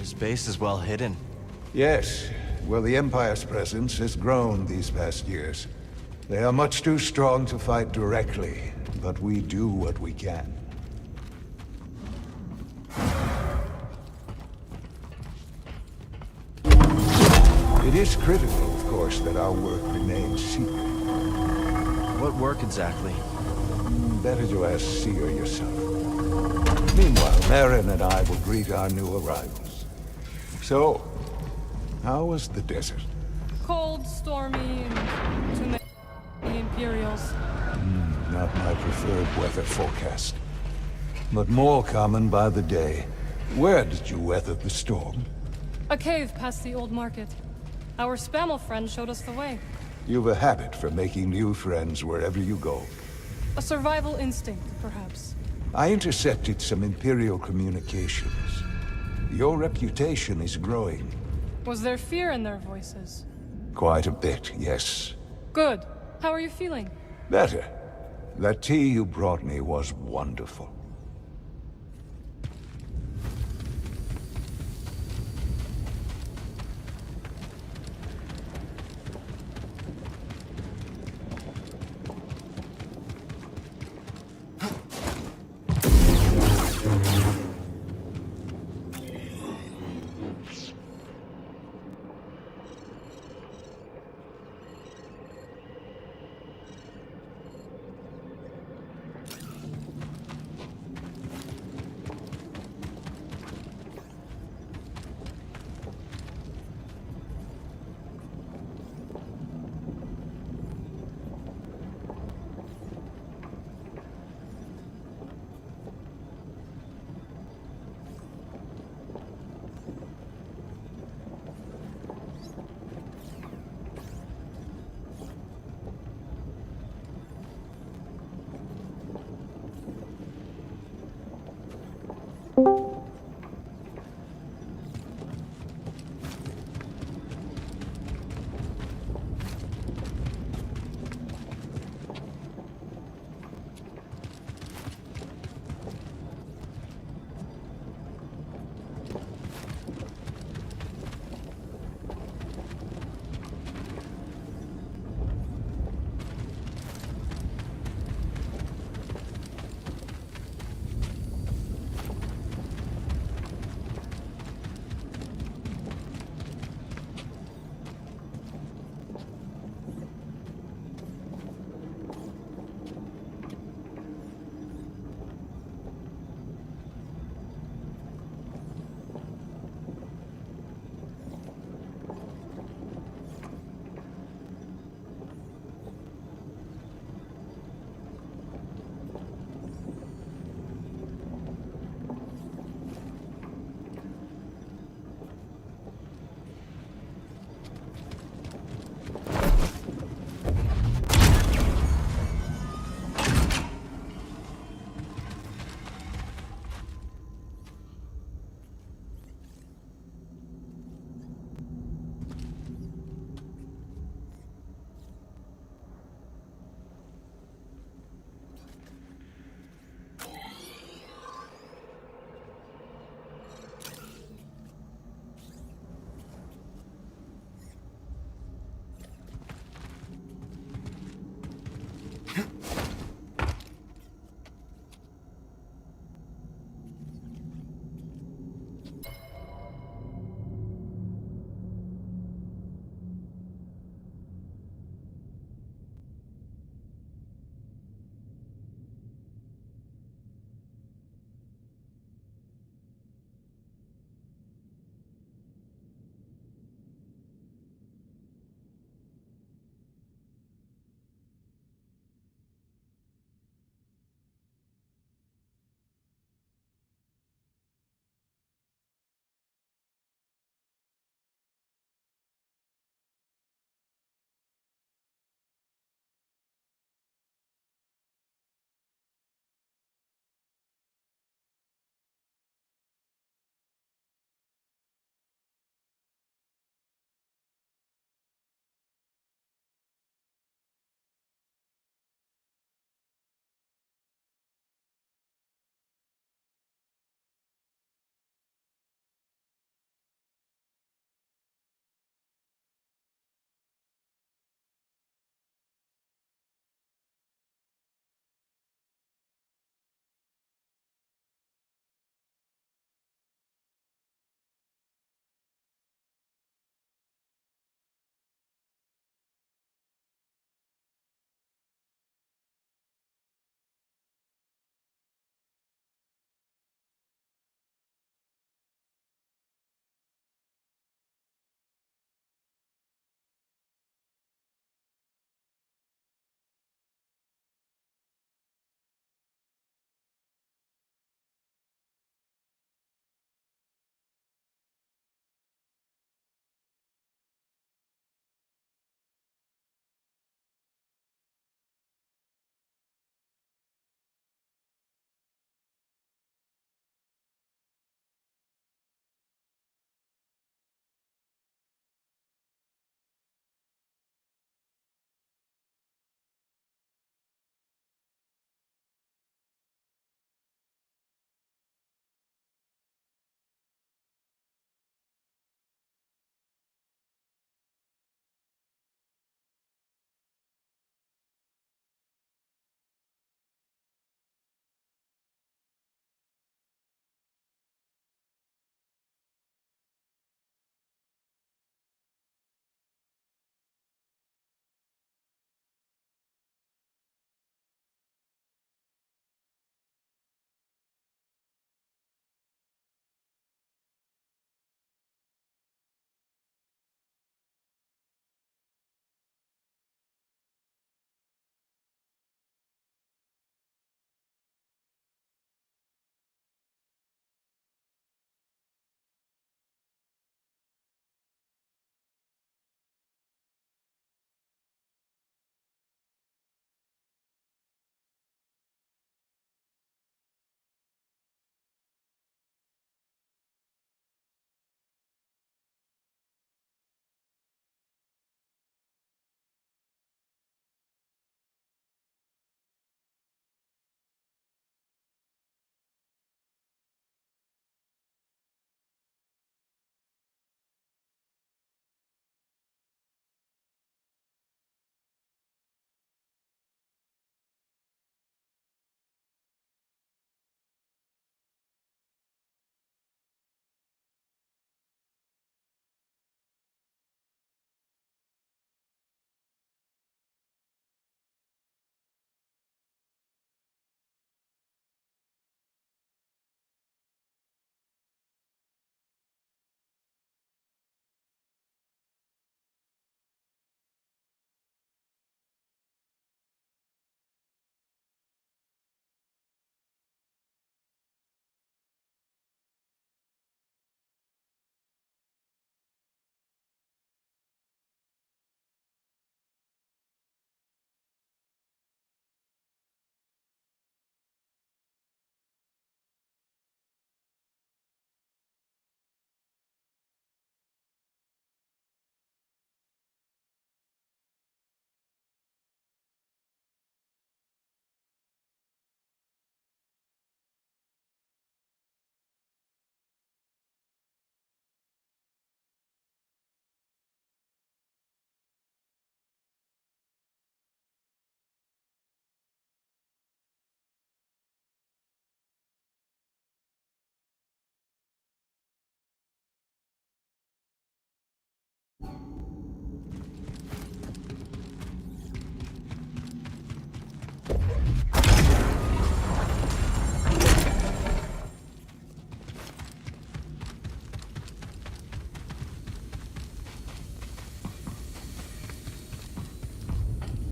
This base is well hidden. Yes. Well, the Empire's presence has grown these past years. They are much too strong to fight directly, but we do what we can. It is critical, of course, that our work remains secret. What work exactly? Better to ask Seer yourself. Meanwhile, Marin and I will greet our new arrivals. So, how was the desert? Cold, stormy, and too many Imperials. Not my preferred weather forecast. But more common by the day. Where did you weather the storm? A cave past the old market. Our Spammel friend showed us the way. You've a habit for making new friends wherever you go. A survival instinct, perhaps. I intercepted some Imperial communications. Your reputation is growing. Was there fear in their voices? Quite a bit, yes. Good. How are you feeling? Better. That tea you brought me was wonderful.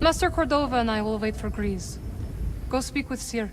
Master Cordova and I will wait for Grease. Go speak with Seer.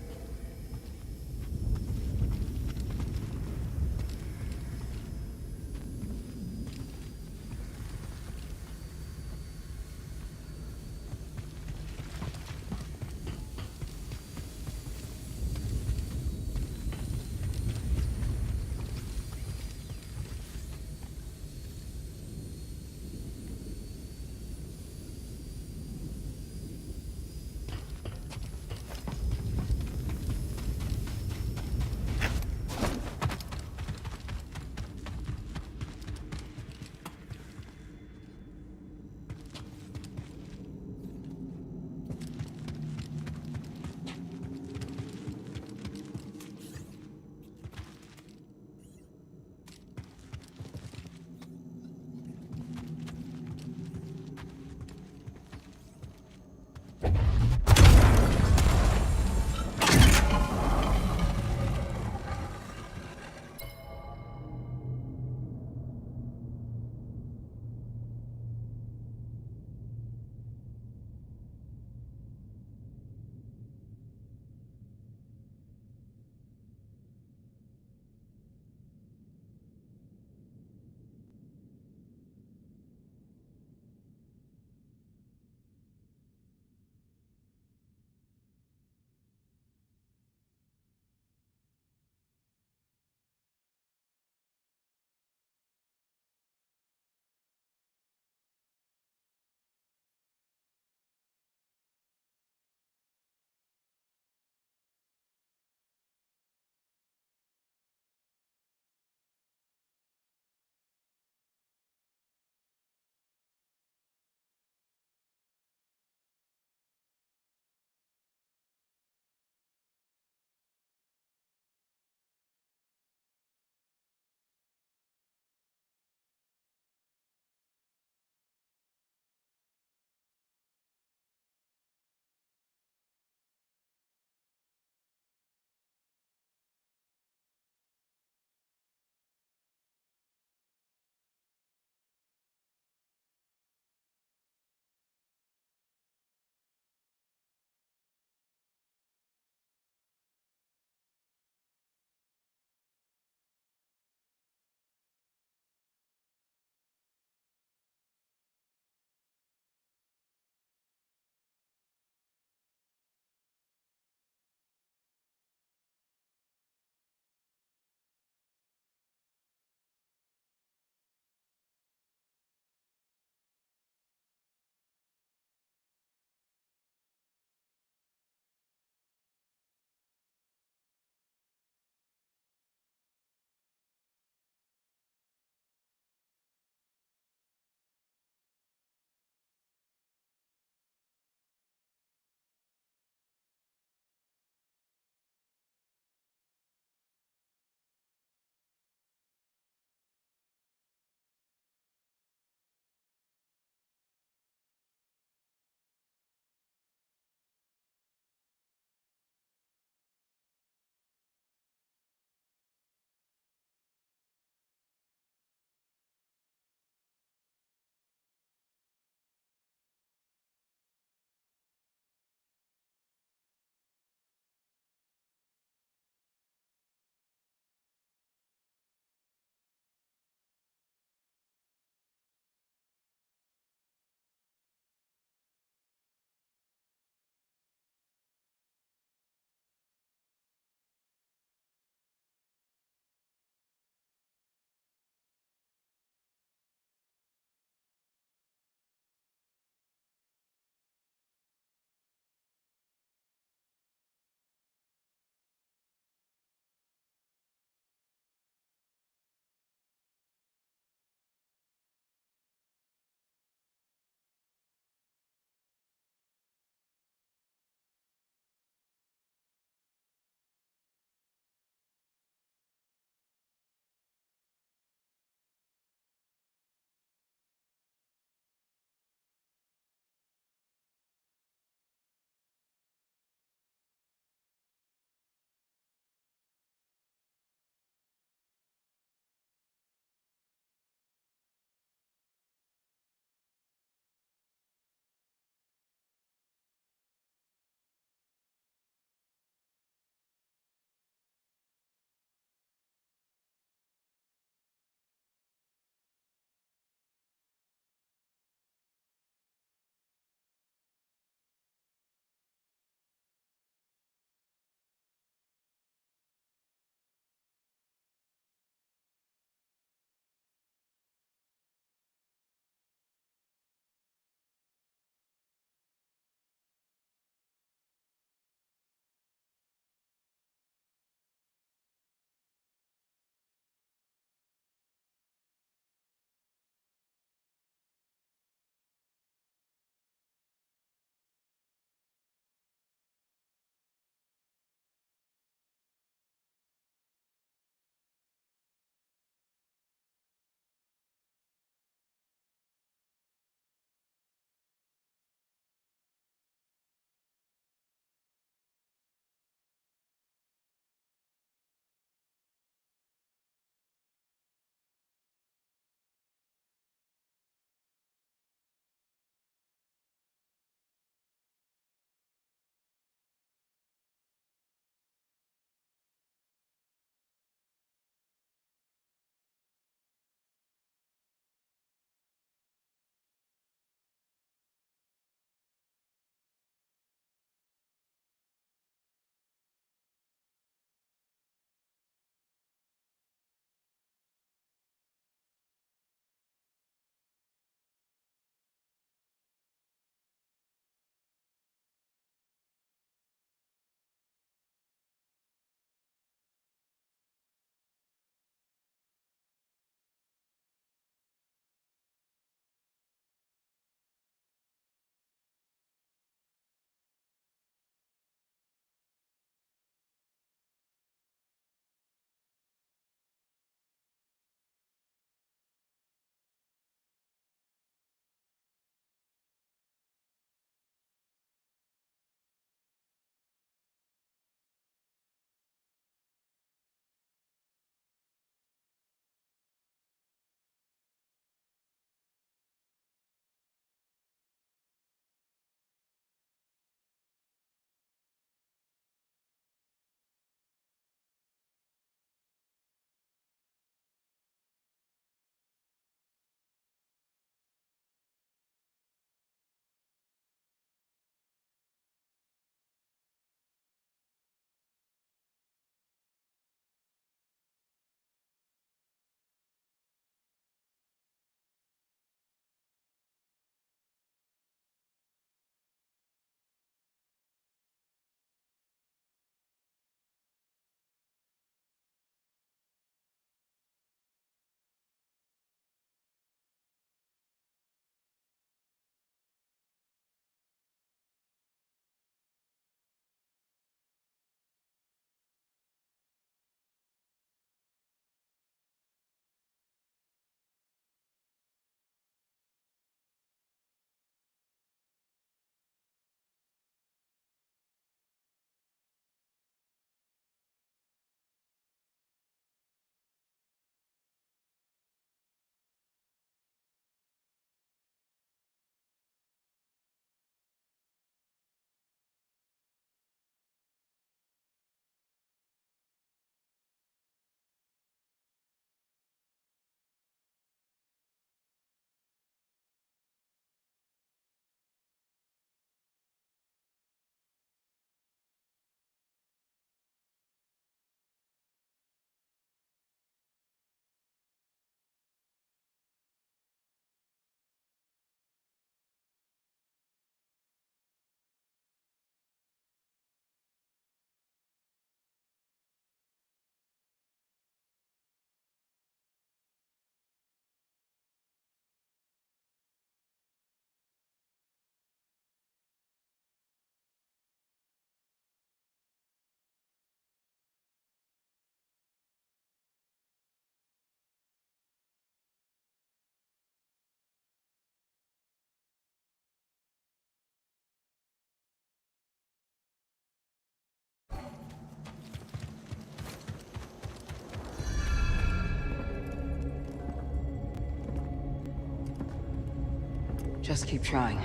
Just keep trying.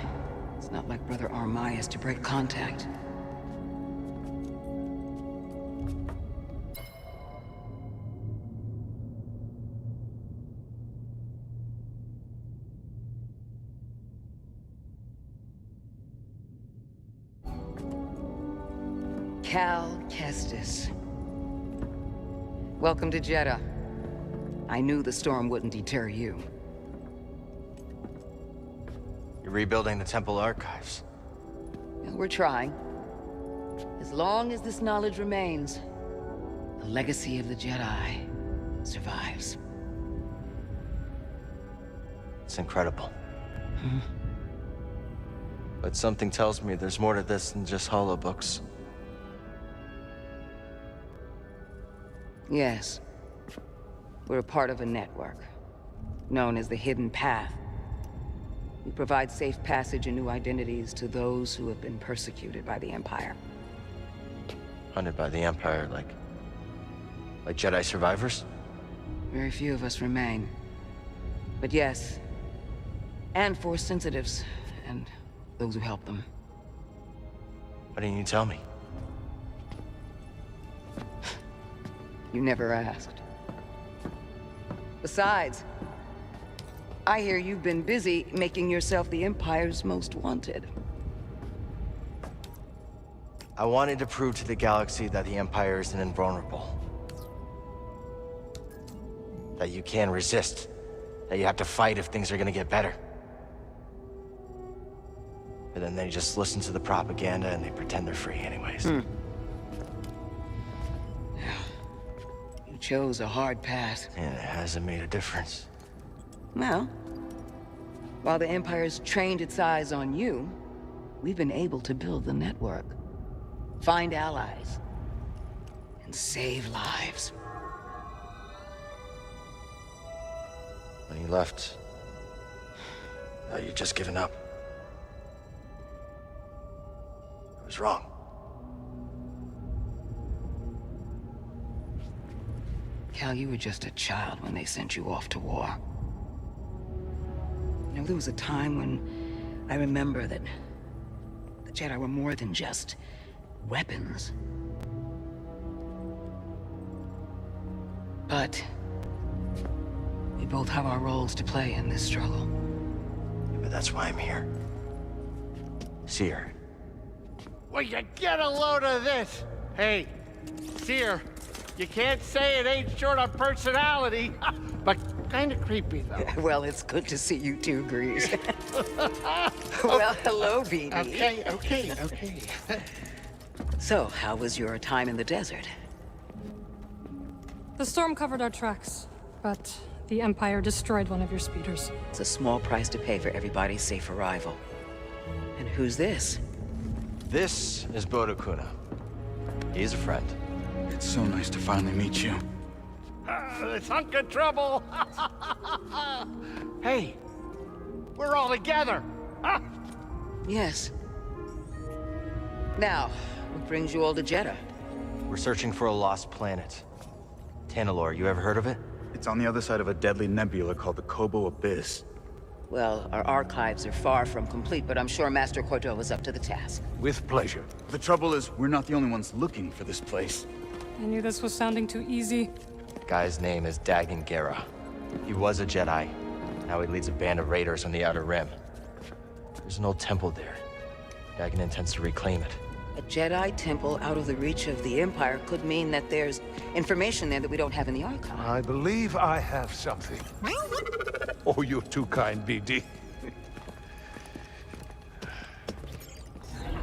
It's not like Brother Armai is to break contact. Cal Kestis. Welcome to Jedi. I knew the storm wouldn't deter you. You're rebuilding the temple archives. Well, we're trying. As long as this knowledge remains, the legacy of the Jedi survives. It's incredible. But something tells me there's more to this than just holobooks. Yes. We're a part of a network, known as the Hidden Path. We provide safe passage and new identities to those who have been persecuted by the Empire. Hunted by the Empire, like Jedi survivors? Very few of us remain. But yes, and Force sensitives, and those who help them. Why didn't you tell me? You never asked. Besides, I hear you've been busy making yourself the Empire's most wanted. I wanted to prove to the galaxy that the Empire isn't invulnerable. That you can resist. That you have to fight if things are gonna get better. But then they just listen to the propaganda and they pretend they're free anyways. You chose a hard path. And it hasn't made a difference. Well, while the Empire's trained its eyes on you, we've been able to build the network, find allies, and save lives. When you left, you'd just given up. I was wrong. Cal, you were just a child when they sent you off to war. You know, there was a time when I remember that the Jedi were more than just weapons. But we both have our roles to play in this struggle. But that's why I'm here. Seer. Will you get a load of this? Hey, Seer, you can't say it ain't short of personality, but kind of creepy, though. Well, it's good to see you too, Grease. Well, hello, BD. Okay. So, how was your time in the desert? The storm covered our tracks, but the Empire destroyed one of your speeders. It's a small price to pay for everybody's safe arrival. And who's this? This is Bodokuna. He's a friend. It's so nice to finally meet you. This hunk of trouble. Hey, we're all together. Yes. Now, what brings you all to Jeddah? We're searching for a lost planet. Tanalorr, you ever heard of it? It's on the other side of a deadly nebula called the Kobo Abyss. Well, our archives are far from complete, but I'm sure Master Cordova's up to the task. With pleasure. The trouble is, we're not the only ones looking for this place. I knew this was sounding too easy. The guy's name is Dagan Gera. He was a Jedi. Now he leads a band of raiders on the Outer Rim. There's an old temple there. Dagan intends to reclaim it. A Jedi temple out of the reach of the Empire could mean that there's information there that we don't have in the archive. I believe I have something. Oh, you're too kind, BD.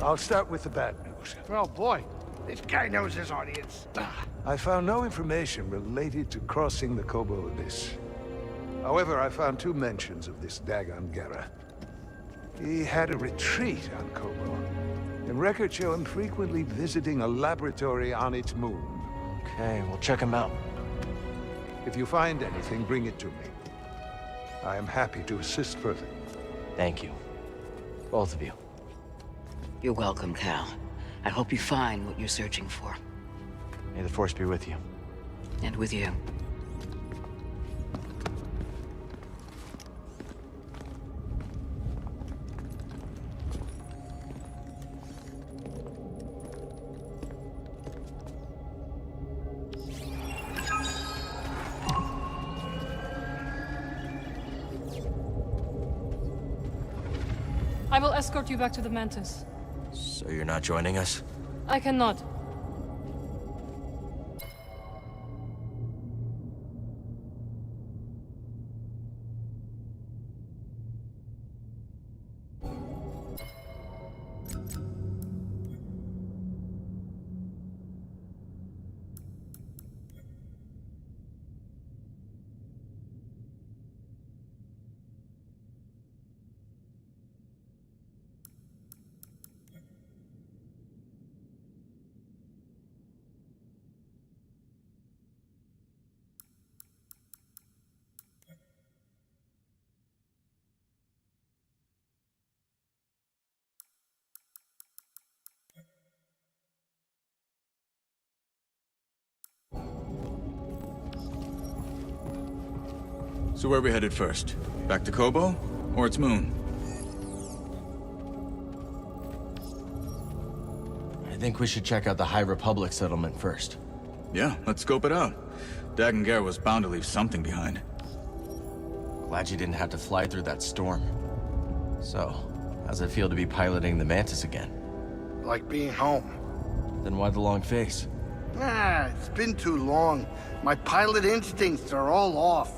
I'll start with the bad news. Oh, boy. This guy knows his audience. I found no information related to crossing the Kobo Abyss. However, I found two mentions of this Dagan Gera. He had a retreat on Kobo, and records show him frequently visiting a laboratory on its moon. Okay, we'll check him out. If you find anything, bring it to me. I am happy to assist further. Thank you. Both of you. You're welcome, Cal. I hope you find what you're searching for. May the Force be with you. And with you. I will escort you back to the Mantis. So you're not joining us? I cannot. So where are we headed first? Back to Kobo? Or its moon? I think we should check out the High Republic settlement first. Yeah, let's scope it out. Dagan Gera was bound to leave something behind. Glad you didn't have to fly through that storm. So, how's it feel to be piloting the Mantis again? Like being home. Then why the long face? It's been too long. My pilot instincts are all off.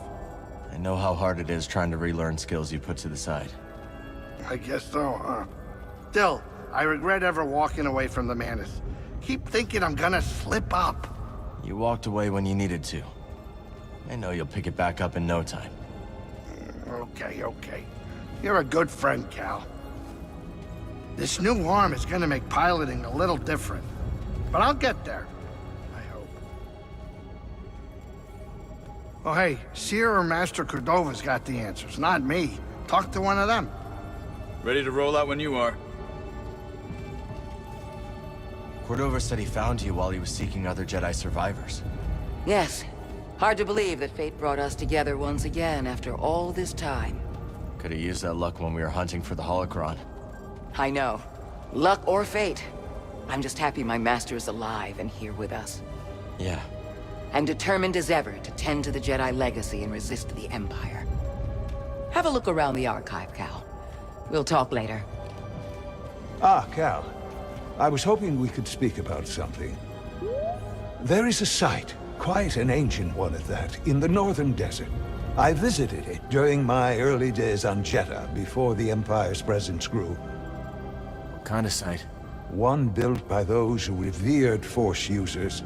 I know how hard it is trying to relearn skills you put to the side. I guess so, huh? Still, I regret ever walking away from the Mantis. Keep thinking I'm gonna slip up. You walked away when you needed to. I know you'll pick it back up in no time. Okay. You're a good friend, Cal. This new arm is gonna make piloting a little different. But I'll get there. I hope. Oh, hey, Seer or Master Cordova's got the answers, not me. Talk to one of them. Ready to roll out when you are. Cordova said he found you while he was seeking other Jedi survivors. Yes. Hard to believe that fate brought us together once again after all this time. Could have used that luck when we were hunting for the holocron. I know. Luck or fate. I'm just happy my master is alive and here with us. Yeah. And determined as ever to tend to the Jedi legacy and resist the Empire. Have a look around the archive, Cal. We'll talk later. Ah, Cal. I was hoping we could speak about something. There is a site, quite an ancient one at that, in the northern desert. I visited it during my early days on Jedi, before the Empire's presence grew. What kind of site? One built by those who revered Force users.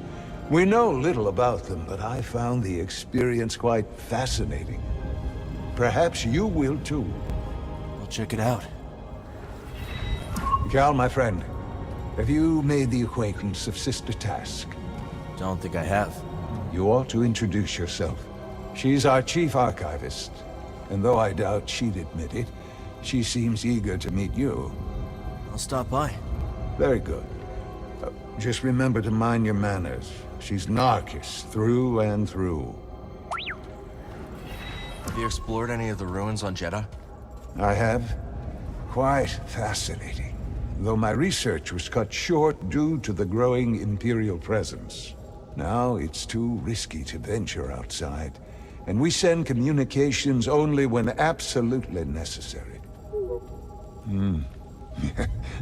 We know little about them, but I found the experience quite fascinating. Perhaps you will too. We'll check it out. Cal, my friend, have you made the acquaintance of Sister Task? Don't think I have. You ought to introduce yourself. She's our chief archivist, and though I doubt she'd admit it, she seems eager to meet you. I'll stop by. Very good. Just remember to mind your manners. She's Narcus, through and through. Have you explored any of the ruins on Jedha? I have. Quite fascinating. Though my research was cut short due to the growing Imperial presence. Now it's too risky to venture outside, and we send communications only when absolutely necessary.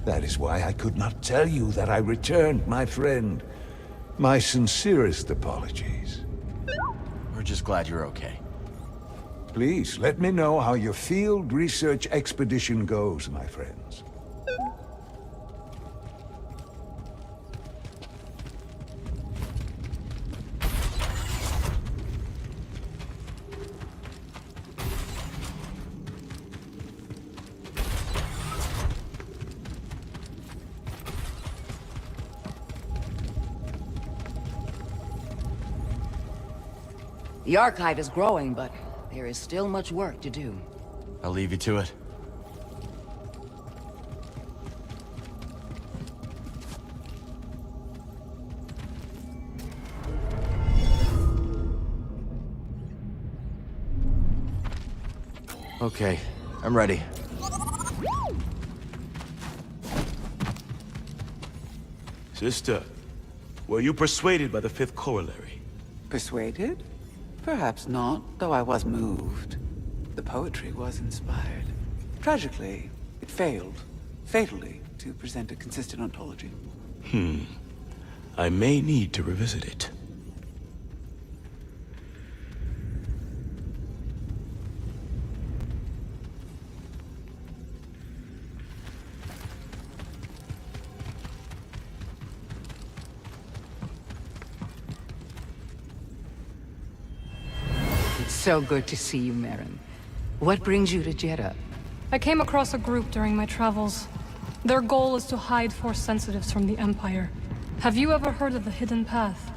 That is why I could not tell you that I returned, my friend. My sincerest apologies. We're just glad you're okay. Please, let me know how your field research expedition goes, my friends. The archive is growing, but there is still much work to do. I'll leave you to it. Okay, I'm ready. Sister, were you persuaded by the fifth corollary? Persuaded? Perhaps not, though I was moved. The poetry was inspired. Tragically, It failed, fatally, to present a consistent ontology. I may need to revisit it. It's so good to see you, Merrin. What brings you to Jedi? I came across a group during my travels. Their goal is to hide Force sensitives from the Empire. Have you ever heard of the Hidden Path?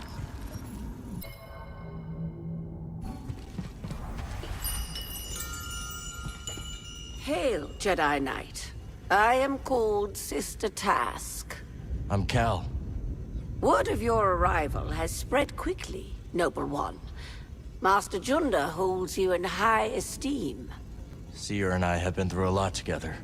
Hail, Jedi Knight. I am called Sister Task. I'm Cal. Word of your arrival has spread quickly, Noble One. Master Junda holds you in high esteem. Seer and I have been through a lot together.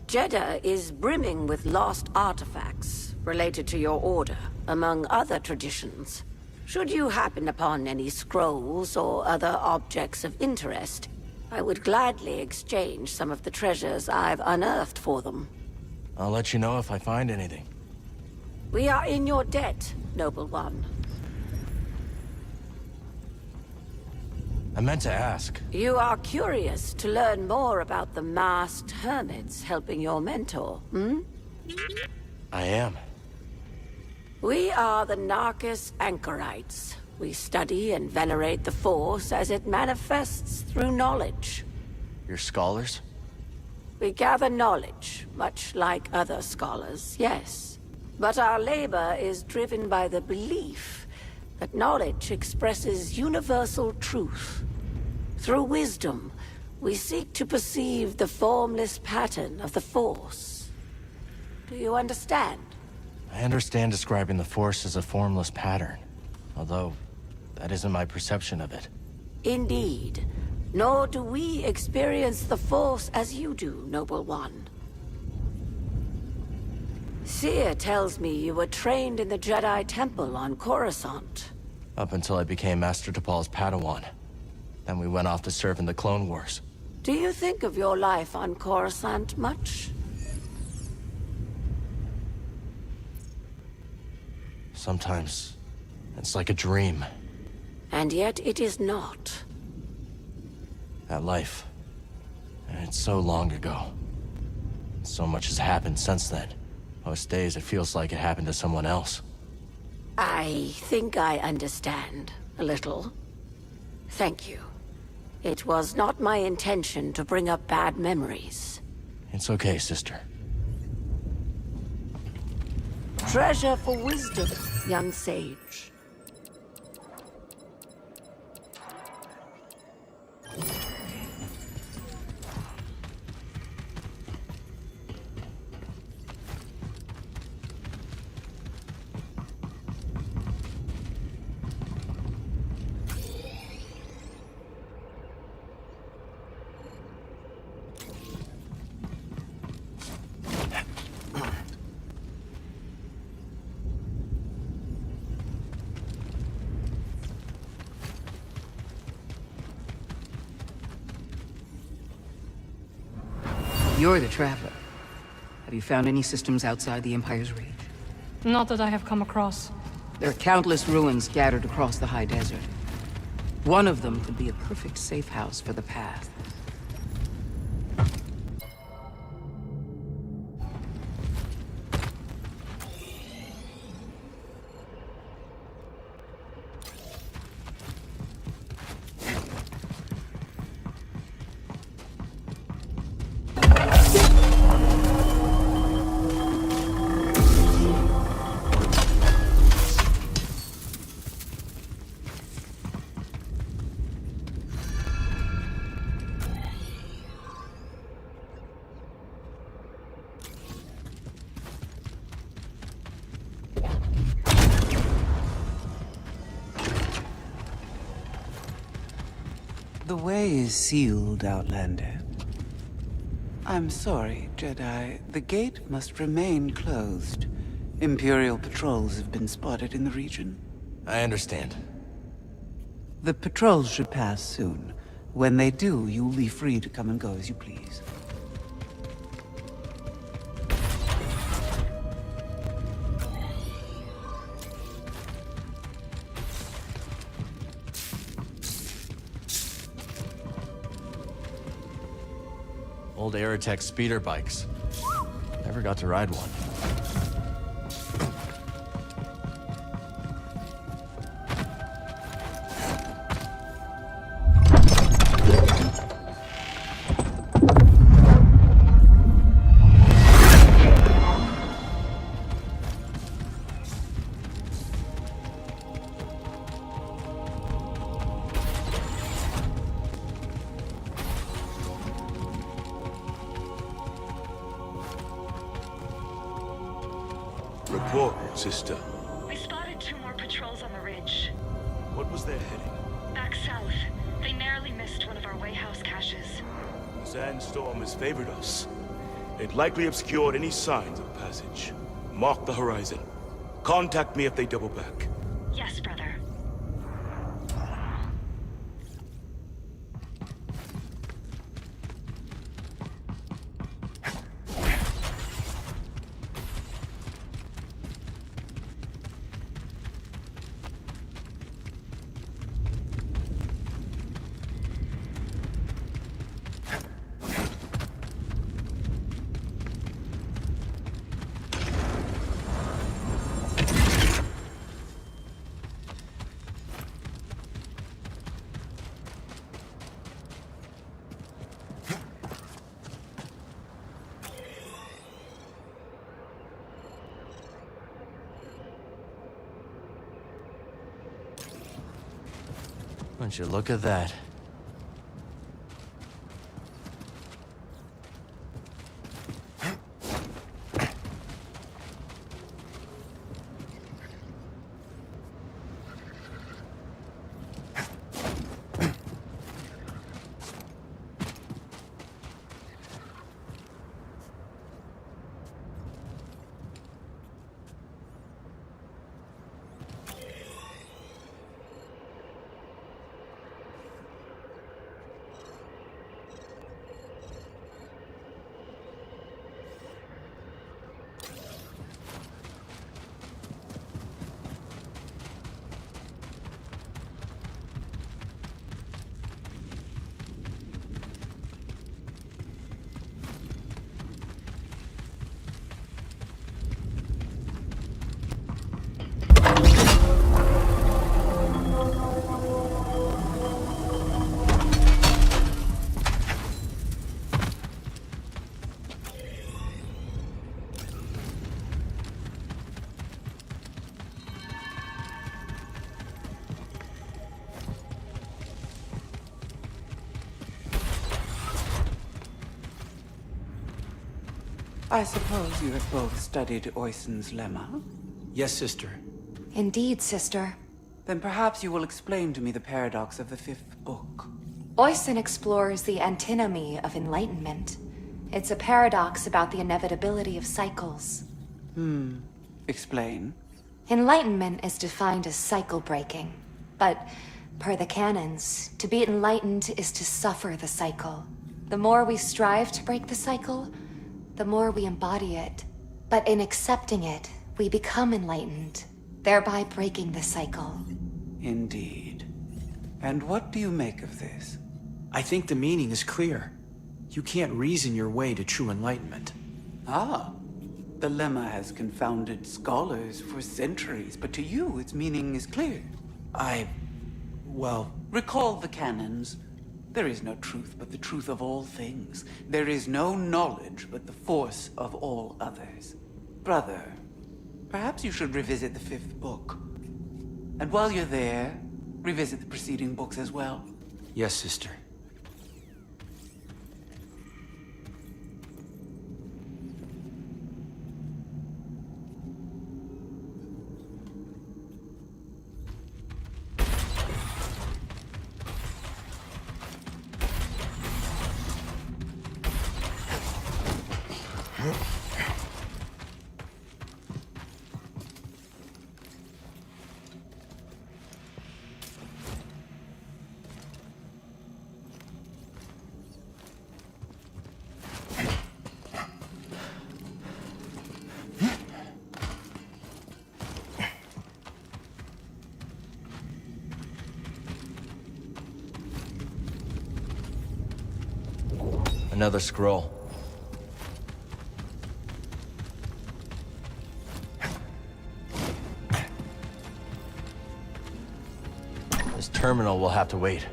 Jeddah is brimming with lost artifacts related to your order, among other traditions. Should you happen upon any scrolls or other objects of interest, I would gladly exchange some of the treasures I've unearthed for them. I'll let you know if I find anything. We are in your debt, Noble One. I meant to ask. You are curious to learn more about the masked hermits helping your mentor, hmm? I am. We are the Narcus Anchorites. We study and venerate the Force as it manifests through knowledge. You're scholars? We gather knowledge, much like other scholars, yes. But our labor is driven by the belief that knowledge expresses universal truth. Through wisdom, we seek to perceive the formless pattern of the Force. Do you understand? I understand describing the Force as a formless pattern, although that isn't my perception of it. Indeed. Nor do we experience the Force as you do, Noble One. Seer tells me you were trained in the Jedi Temple on Coruscant. Up until I became Master Tapal's Padawan. Then we went off to serve in the Clone Wars. Do you think of your life on Coruscant much? Sometimes it's like a dream. And yet it is not. That life. And it's so long ago. So much has happened since then. Most days it feels like it happened to someone else. I think I understand, a little. Thank you. It was not my intention to bring up bad memories. It's okay, sister. Treasure for wisdom, young sage. You're the Traveler. Have you found any systems outside the Empire's reach? Not that I have come across. There are countless ruins scattered across the high desert. One of them could be a perfect safe house for the Path. The way is sealed, Outlander. I'm sorry, Jedi. The gate must remain closed. Imperial patrols have been spotted in the region. I understand. The patrols should pass soon. When they do, you'll be free to come and go as you please. Old Aerotech speeder bikes. Never got to ride one. Report, sister. We spotted 2 more patrols on the ridge. What was their heading? Back south. They narrowly missed one of our Wayhouse caches. The sandstorm has favored us. It likely obscured any signs of passage. Mark the horizon. Contact me if they double back. Yes, brother. Wouldn't you look at that? I suppose you have both studied Oisin's lemma? Yes, sister. Indeed, sister. Then perhaps you will explain to me the paradox of the 5th book. Oisin explores the antinomy of enlightenment. It's a paradox about the inevitability of cycles. Explain. Enlightenment is defined as cycle breaking. But, per the canons, to be enlightened is to suffer the cycle. The more we strive to break the cycle, the more we embody it. But in accepting it, we become enlightened, thereby breaking the cycle. Indeed. And what do you make of this? I think the meaning is clear. You can't reason your way to true enlightenment. Ah. The lemma has confounded scholars for centuries, but to you its meaning is clear. Well... Recall the canons. There is no truth but the truth of all things. There is no knowledge but the force of all others. Brother, perhaps you should revisit the 5th book. And while you're there, revisit the preceding books as well. Yes, sister. another scroll. This terminal will have to wait.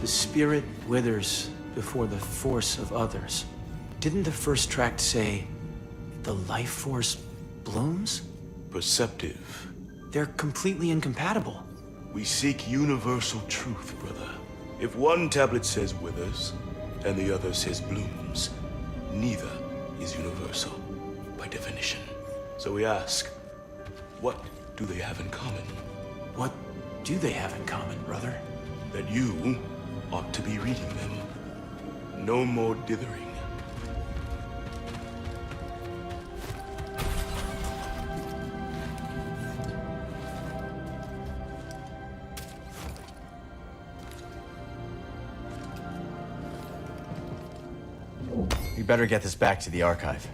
The spirit withers before the force of others. Didn't the first tract say, the life force blooms? Perceptive. They're completely incompatible. We seek universal truth, brother. If one tablet says withers, and the other says blooms, neither is universal, by definition. So we ask, what do they have in common? What do they have in common, brother? That you ought to be reading them. No more dithering. We better get this back to the archive.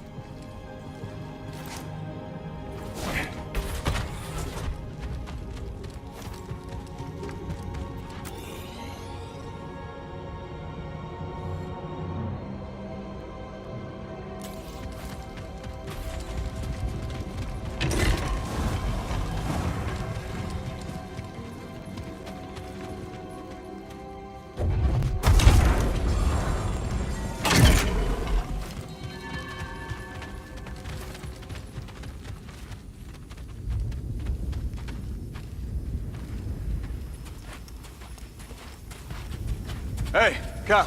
Hey, Cal,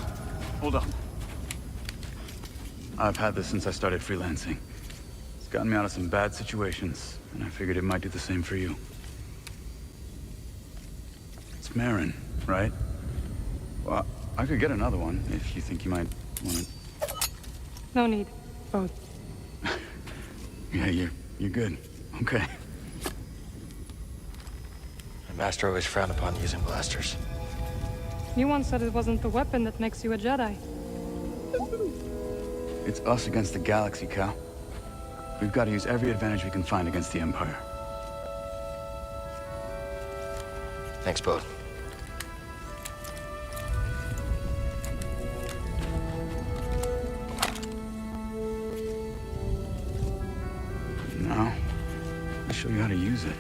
hold on. I've had this since I started freelancing. It's gotten me out of some bad situations, and I figured it might do the same for you. It's Marin, right? Well, I could get another one if you think you might want it. No need. Both. Yeah, you're good. Okay. My master always frowned upon using blasters. You once said it wasn't the weapon that makes you a Jedi. It's us against the galaxy, Cal. We've got to use every advantage we can find against the Empire. Thanks, Bode. Now, I'll show you how to use it.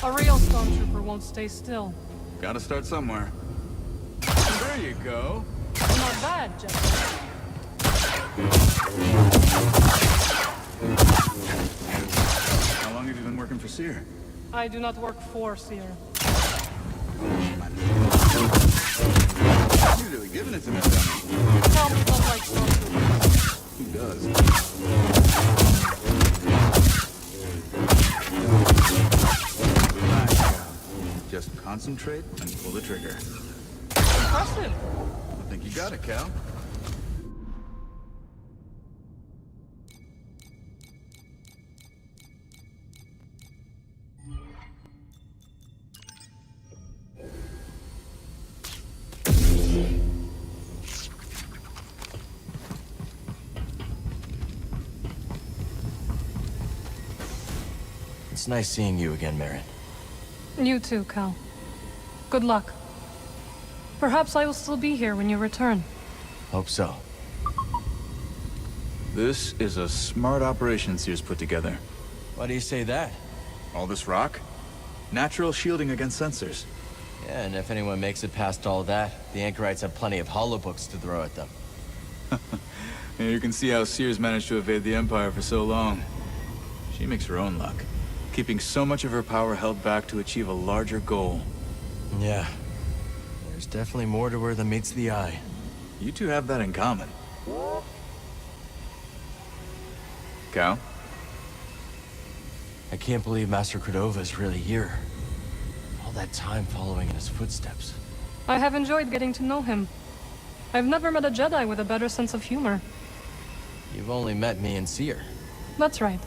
A real stormtrooper won't stay still. Gotta start somewhere. There you go. Not bad, Jedi. How long have you been working for Seer? I do not work for Seer. You're really giving it to me, Sonny. Tom does not like stormtroopers. Who does? Just concentrate and pull the trigger. Impressive. I think you got it, Cal. It's nice seeing you again, Marin. You too, Cal. Good luck. Perhaps I will still be here when you return. Hope so. This is a smart operation Seer's put together. Why do you say that? All this rock? Natural shielding against sensors. Yeah, and if anyone makes it past all that, the Anchorites have plenty of holobooks to throw at them. Yeah, you can see how Seer's managed to evade the Empire for so long. She makes her own luck, keeping so much of her power held back to achieve a larger goal. Yeah. There's definitely more to her than meets the eye. You two have that in common. Cal, I can't believe Master Cordova is really here. All that time following in his footsteps. I have enjoyed getting to know him. I've never met a Jedi with a better sense of humor. You've only met me and Seer. That's right.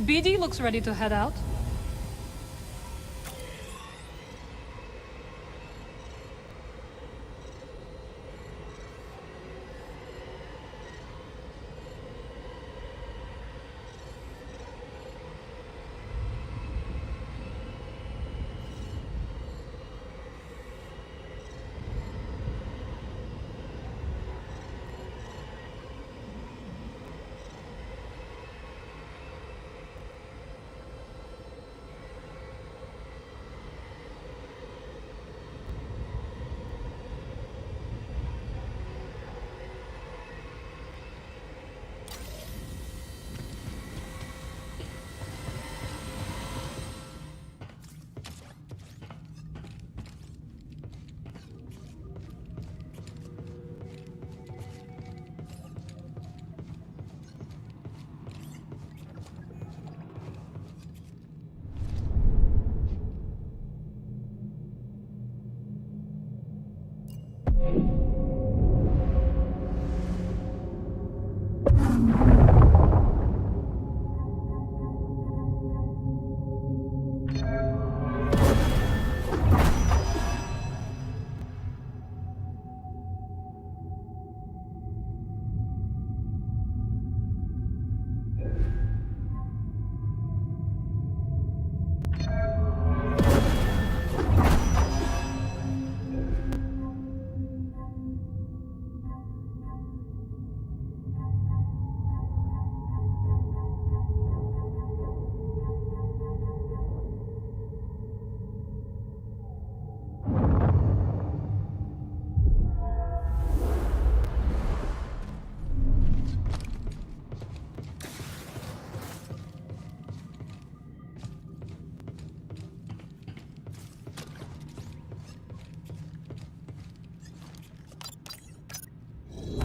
BD looks ready to head out.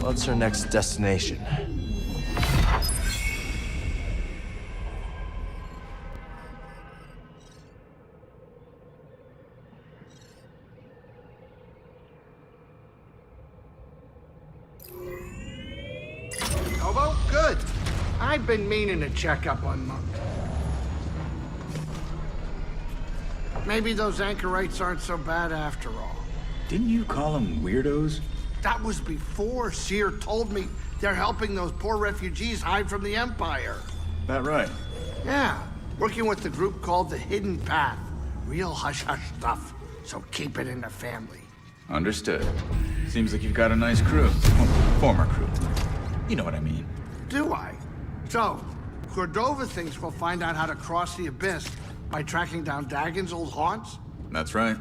What's our next destination? Kobo? Good. I've been meaning to check up on Monk. Maybe those anchorites aren't so bad after all. Didn't you call them weirdos? That was before Seer told me they're helping those poor refugees hide from the Empire. That right? Yeah, working with the group called the Hidden Path. Real hush-hush stuff, so keep it in the family. Understood. Seems like you've got a nice crew. Well, former crew. You know what I mean. Do I? So, Cordova thinks we'll find out how to cross the Abyss by tracking down Dagon's old haunts? That's right.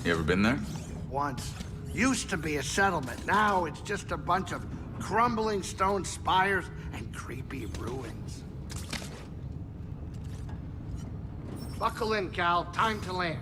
You ever been there? Once. Used to be a settlement. Now it's just a bunch of crumbling stone spires and creepy ruins. Buckle in, Cal. Time to land.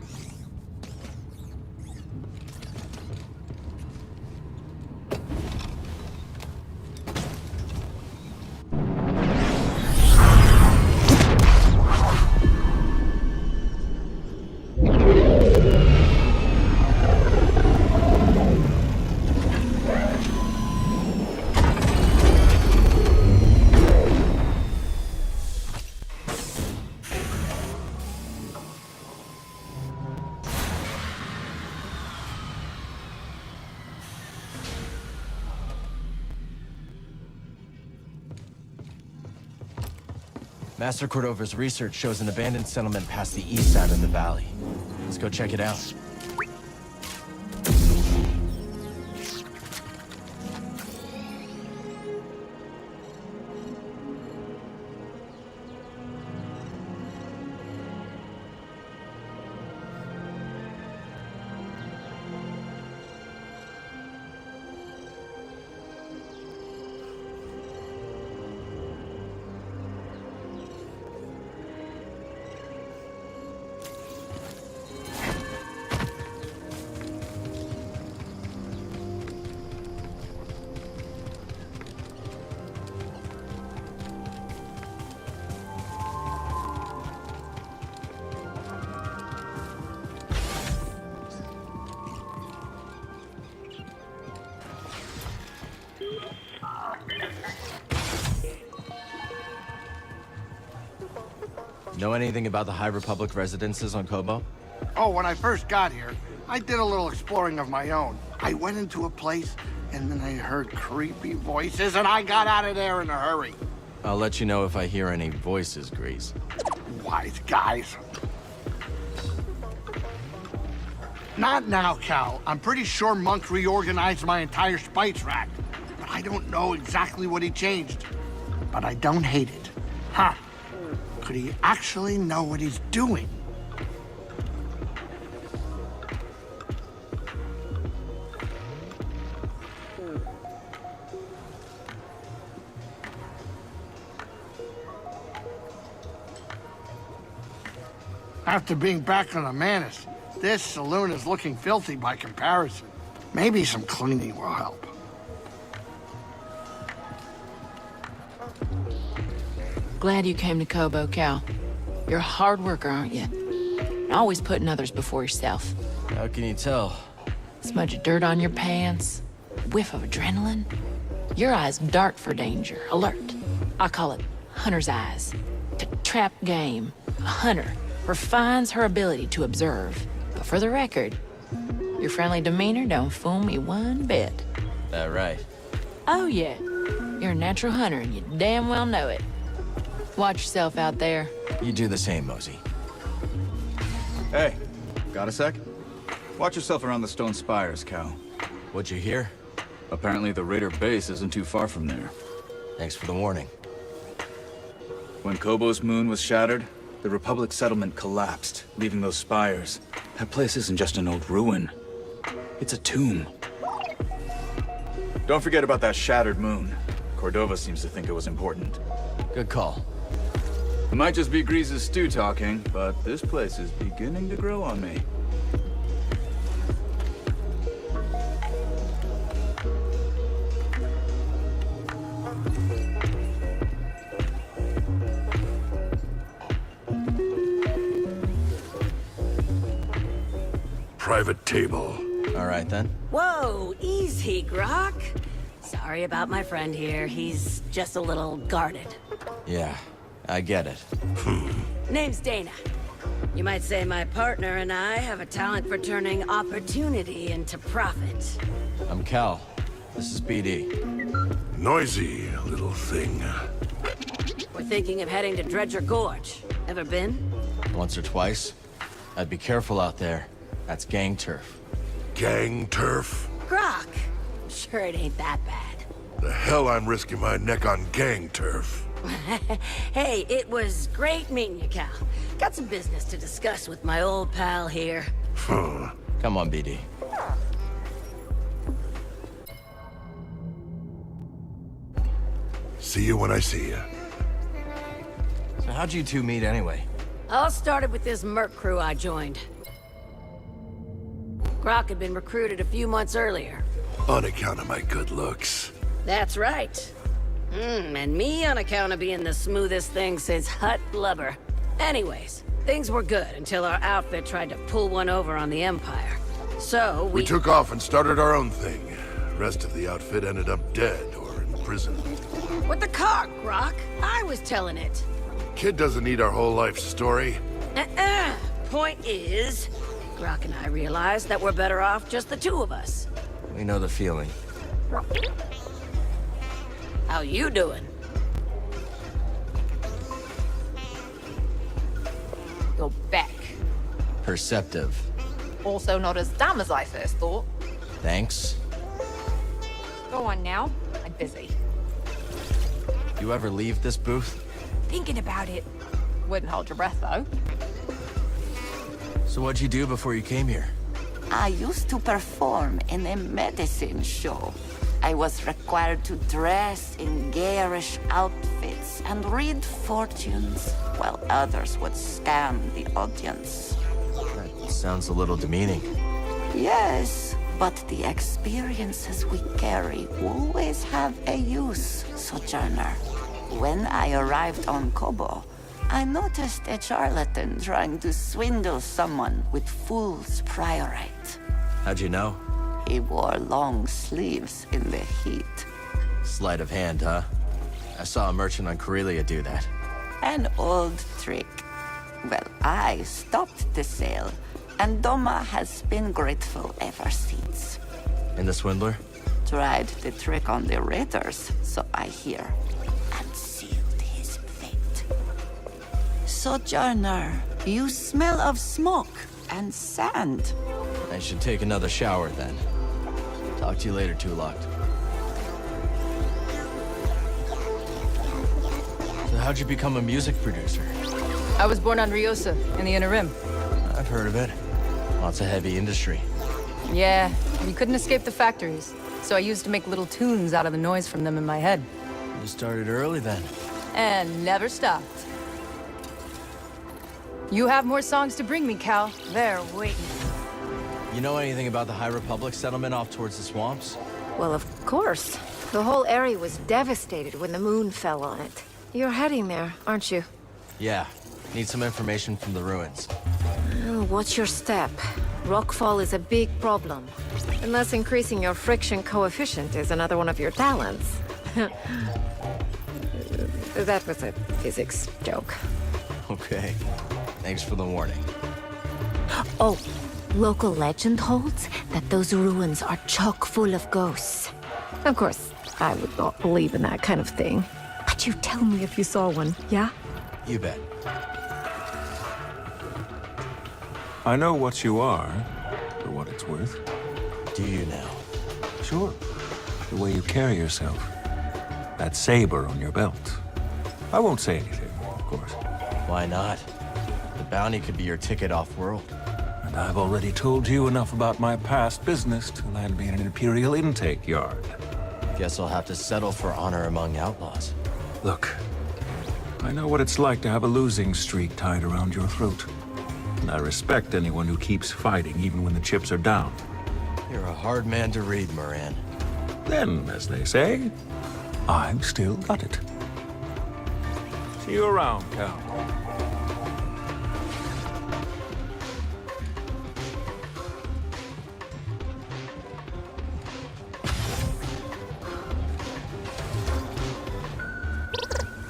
Master Cordova's research shows an abandoned settlement past the east side of the valley. Let's go check it out. Know anything about the High Republic residences on Kobo? Oh, when I first got here, I did a little exploring of my own. I went into a place, and then I heard creepy voices, and I got out of there in a hurry. I'll let you know if I hear any voices, Grease. Wise guys. Not now, Cal. I'm pretty sure Monk reorganized my entire spice rack. But I don't know exactly what he changed. But I don't hate it. Huh. Could he actually know what he's doing? After being back on the Manus, this saloon is looking filthy by comparison. Maybe some cleaning will help. Glad you came to Kobo, Cal. You're a hard worker, aren't you? Always putting others before yourself. How can you tell? Smudge of dirt on your pants, whiff of adrenaline. Your eyes dart for danger, alert. I call it hunter's eyes. To trap game, a hunter refines her ability to observe. But for the record, your friendly demeanor don't fool me one bit. That right? Oh yeah, you're a natural hunter and you damn well know it. Watch yourself out there. You do the same, Mosey. Hey, got a sec? Watch yourself around the stone spires, Cal. What'd you hear? Apparently the Raider base isn't too far from there. Thanks for the warning. When Kobo's moon was shattered, the Republic settlement collapsed, leaving those spires. That place isn't just an old ruin. It's a tomb. Don't forget about that shattered moon. Cordova seems to think it was important. Good call. It might just be Grease's stew talking, but this place is beginning to grow on me. Private table. All right, then. Whoa, easy, Grok. Sorry about my friend here. He's just a little guarded. Yeah, I get it. Name's Dana. You might say my partner and I have a talent for turning opportunity into profit. I'm Cal. This is BD. Noisy little thing. We're thinking of heading to Dredger Gorge. Ever been? Once or twice. I'd be careful out there. That's gang turf. Gang turf? Grok. Sure it ain't that bad. The hell I'm risking my neck on gang turf. Hey, it was great meeting you, Cal. Got some business to discuss with my old pal here. Come on, BD. See you when I see you. So how'd you two meet anyway? All started with this merc crew I joined. Grok had been recruited a few months earlier. On account of my good looks. That's right. And me on account of being the smoothest thing since hot blubber. Anyways, things were good until our outfit tried to pull one over on the Empire. So We took off and started our own thing. Rest of the outfit ended up dead or in prison. With the car, Grok. I was telling it. Kid doesn't need our whole life story. Point is, Grok and I realized that we're better off just the two of us. We know the feeling. How you doing? You're back. Perceptive. Also not as dumb as I first thought. Thanks. Go on now. I'm busy. You ever leave this booth? Thinking about it. Wouldn't hold your breath, though. So what'd you do before you came here? I used to perform in a medicine show. I was required to dress in garish outfits and read fortunes, while others would scam the audience. That sounds a little demeaning. Yes, but the experiences we carry always have a use, Sojourner. When I arrived on Kobo, I noticed a charlatan trying to swindle someone with fool's priorite. How'd you know? He wore long sleeves in the heat. Sleight of hand, huh? I saw a merchant on Corellia do that. An old trick. Well, I stopped the sale, and Doma has been grateful ever since. And the swindler? Tried the trick on the raiders, so I hear, and sealed his fate. Sojourner, you smell of smoke and sand. I should take another shower then. Talk to you later, Two-Locked. So how'd you become a music producer? I was born on Ryosa, in the Inner Rim. I've heard of it. Lots of heavy industry. Yeah, you couldn't escape the factories. So I used to make little tunes out of the noise from them in my head. You started early then. And never stopped. You have more songs to bring me, Cal. They're waiting. You know anything about the High Republic settlement off towards the swamps? Well, of course. The whole area was devastated when the moon fell on it. You're heading there, aren't you? Yeah. Need some information from the ruins. Oh, watch your step. Rockfall is a big problem. Unless increasing your friction coefficient is another one of your talents. That was a physics joke. Okay. Thanks for the warning. Oh, local legend holds that those ruins are chock full of ghosts. Of course, I would not believe in that kind of thing. But you tell me if you saw one, yeah? You bet. I know what you are, for what it's worth. Do you now? Sure. The way you carry yourself. That saber on your belt. I won't say anything, of course. Why not? The bounty could be your ticket off-world. And I've already told you enough about my past business to land me in an Imperial intake yard. Guess I'll have to settle for honor among outlaws. Look, I know what it's like to have a losing streak tied around your throat. And I respect anyone who keeps fighting even when the chips are down. You're a hard man to read, Moran. Then, as they say, I've still got it. See you around, Cal.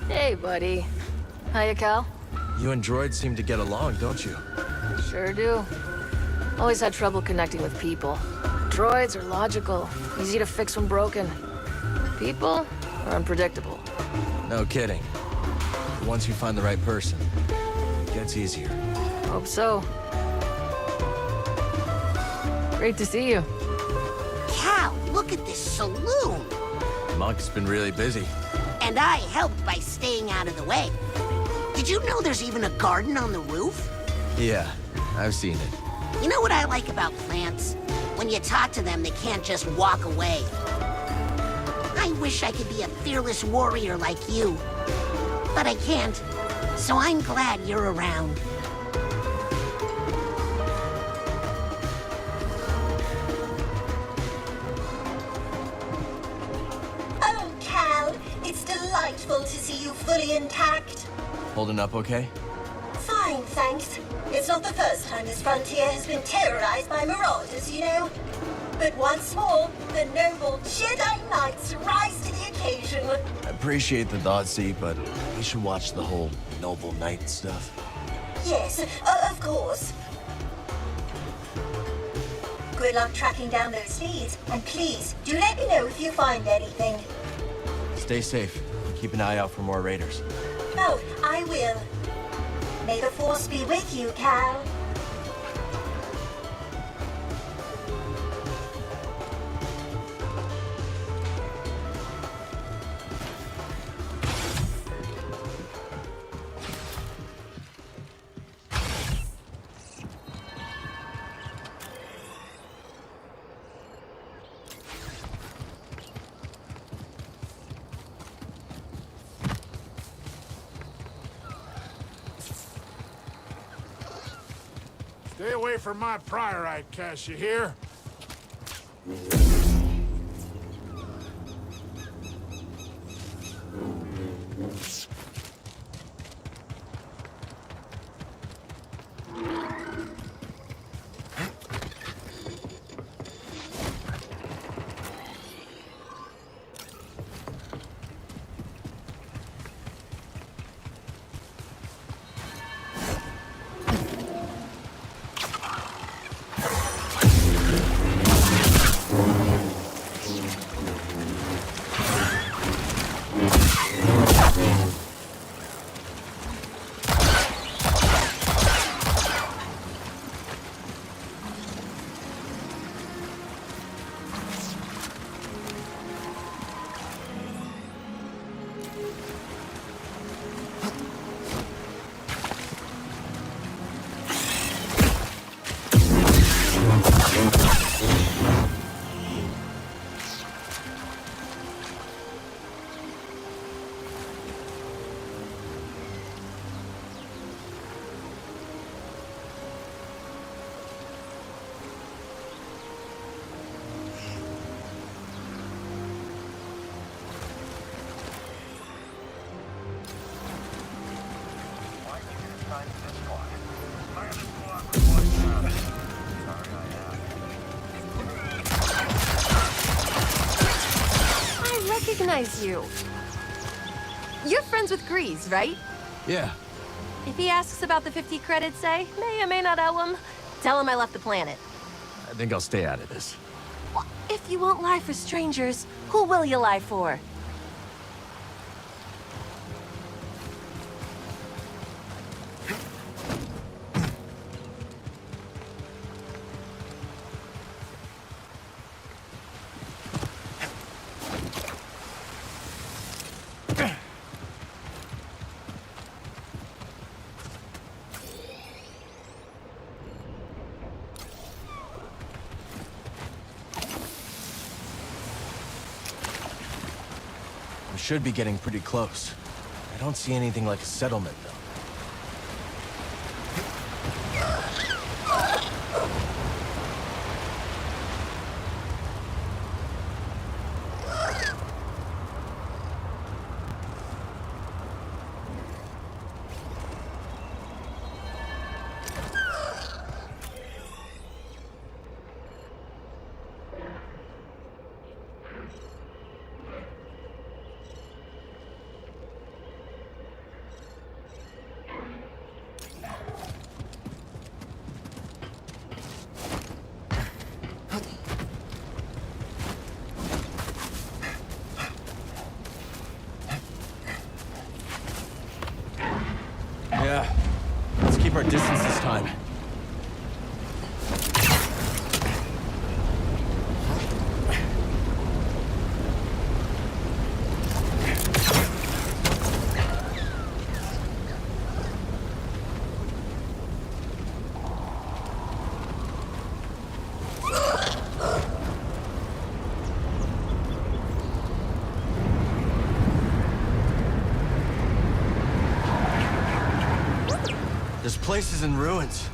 Hey, buddy. Hiya, Cal. You and droids seem to get along, don't you? Sure do. Always had trouble connecting with people. Droids are logical, easy to fix when broken. People are unpredictable. No kidding. But once you find the right person, it gets easier. Hope so. Great to see you. Cal, look at this saloon. Monk's been really busy. And I helped by staying out of the way. Did you know there's even a garden on the roof? Yeah, I've seen it. You know what I like about plants? When you talk to them, they can't just walk away. I wish I could be a fearless warrior like you. But I can't. So I'm glad you're around. Oh, Cal, it's delightful to see you fully intact. Holding up okay? Fine, thanks. It's not the first time this frontier has been terrorized by marauders, you know. But once more, the noble Jedi Knights rise to the occasion. I appreciate the thought, see, but we should watch the whole noble knight stuff. Yes, of course. Good luck tracking down those leads, and please, do let me know if you find anything. Stay safe. Keep an eye out for more raiders. Oh, I will. May the Force be with you, Cal. Stay away from my priorite cache, you hear? I recognize you. You're friends with Grease, right? Yeah. If he asks about the 50 credits, say, may or may not owe him, tell him I left the planet. I think I'll stay out of this. If you won't lie for strangers, who will you lie for? Should be getting pretty close. I don't see anything like a settlement, though. Yeah, let's keep our distance this time. This place is in ruins.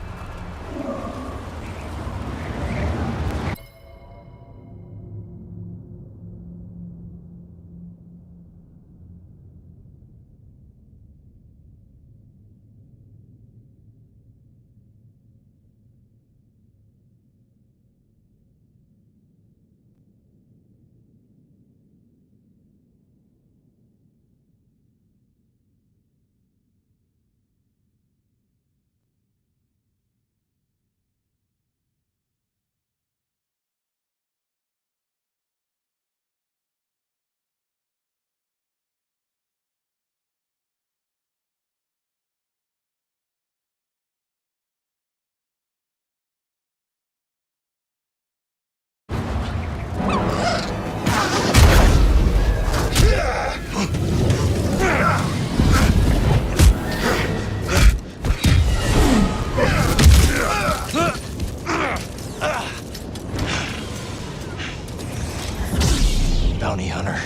Bounty hunter.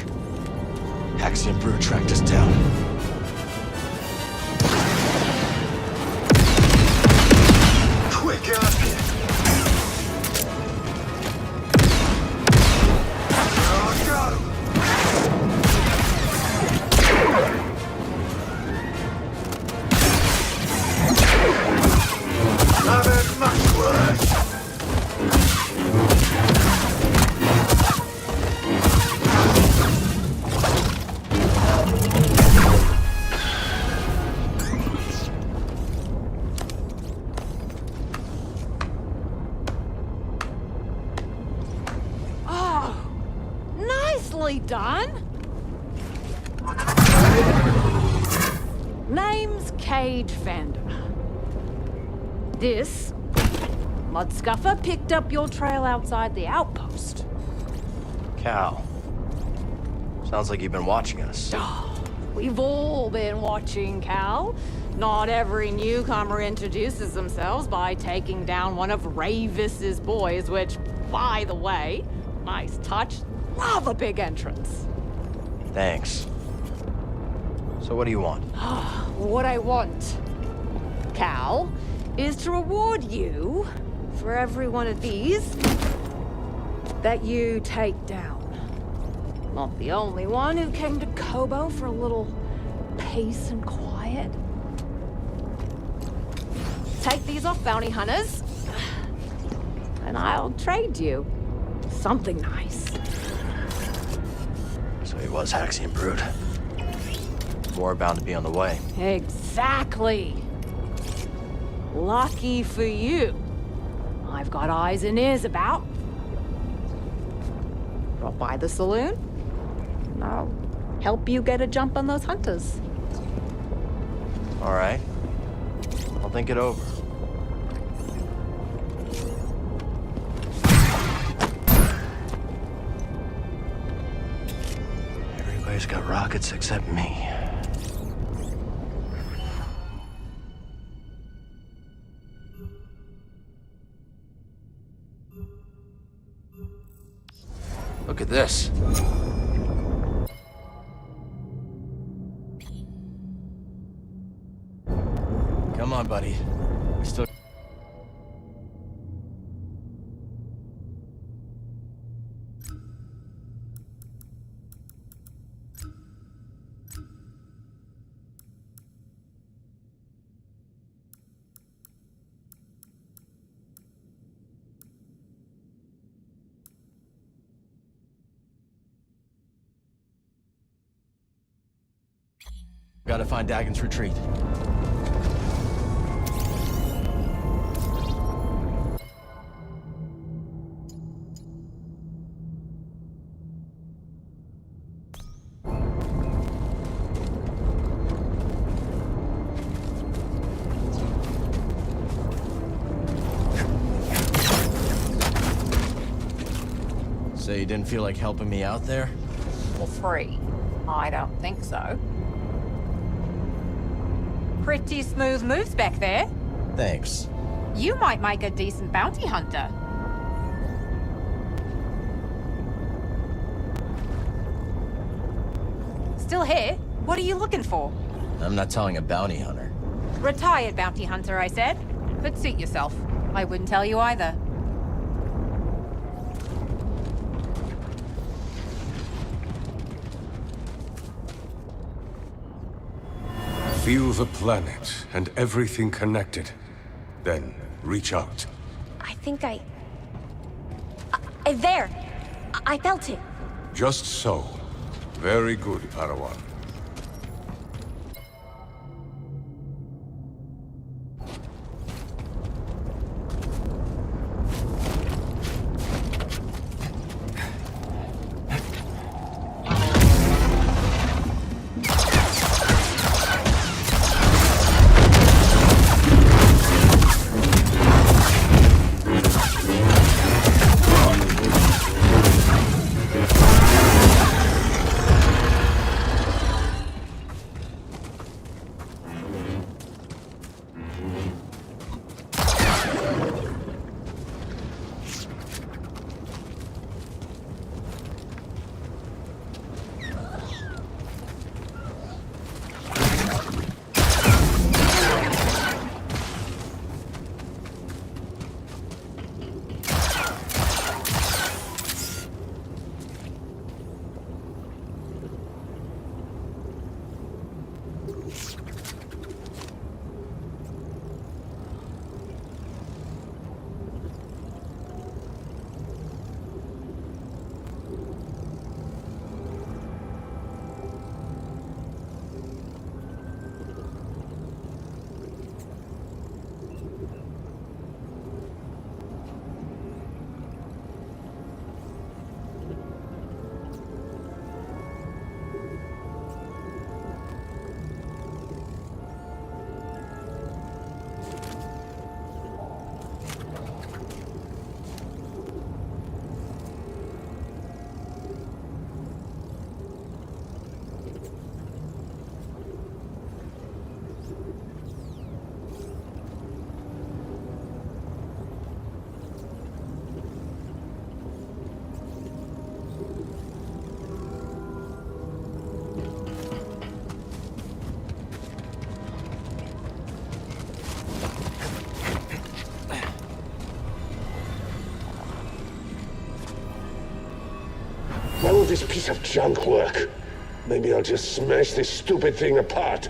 Axiom Brew tracked us down. Quick up here. Oh, got him. I've had much worse. Done. Name's Cage Fender. This Mudscuffer picked up your trail outside the outpost. Cal. Sounds like you've been watching us. We've all been watching, Cal. Not every newcomer introduces themselves by taking down one of Ravis's boys, which, by the way, nice touch. Love a big entrance. Thanks. So what do you want? What I want, Cal, is to reward you for every one of these that you take down. Not the only one who came to Kobo for a little peace and quiet. take these off bounty hunters, and I'll trade you something nice. So he was Haxian Brood. More bound to be on the way. Exactly. Lucky for you, I've got eyes and ears about. Drop by the saloon, and I'll help you get a jump on those hunters. All right. I'll think it over. Everybody's got rockets except me. Look at this. Come on, buddy. We still... Gotta find Dagon's retreat. So you didn't feel like helping me out there? For free? I don't think so. Pretty smooth moves back there. Thanks. You might make a decent bounty hunter. Still here? What are you looking for? I'm not telling a bounty hunter. Retired bounty hunter, I said. But suit yourself. I wouldn't tell you either. Feel the planet and everything connected. Then reach out. I think there! I felt it. Just so. Very good, Padawan. Why will this piece of junk work? Maybe I'll just smash this stupid thing apart.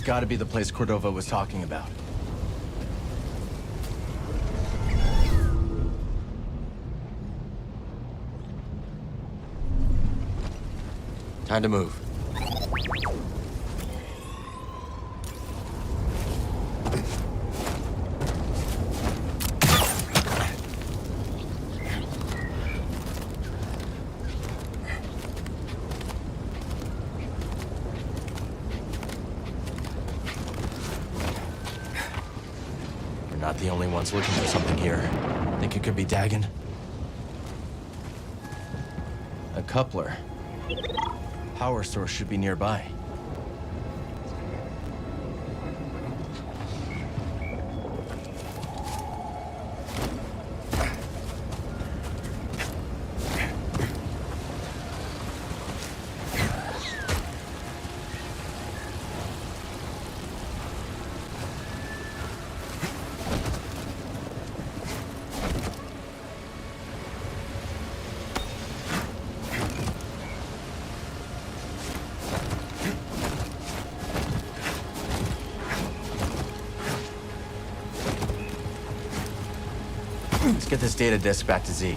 gotta be the place Cordova was talking about. Time to move. We're not the only ones looking for something here. Think it could be Dagon? A coupler. Power source should be nearby. Let's get this data disk back to Z.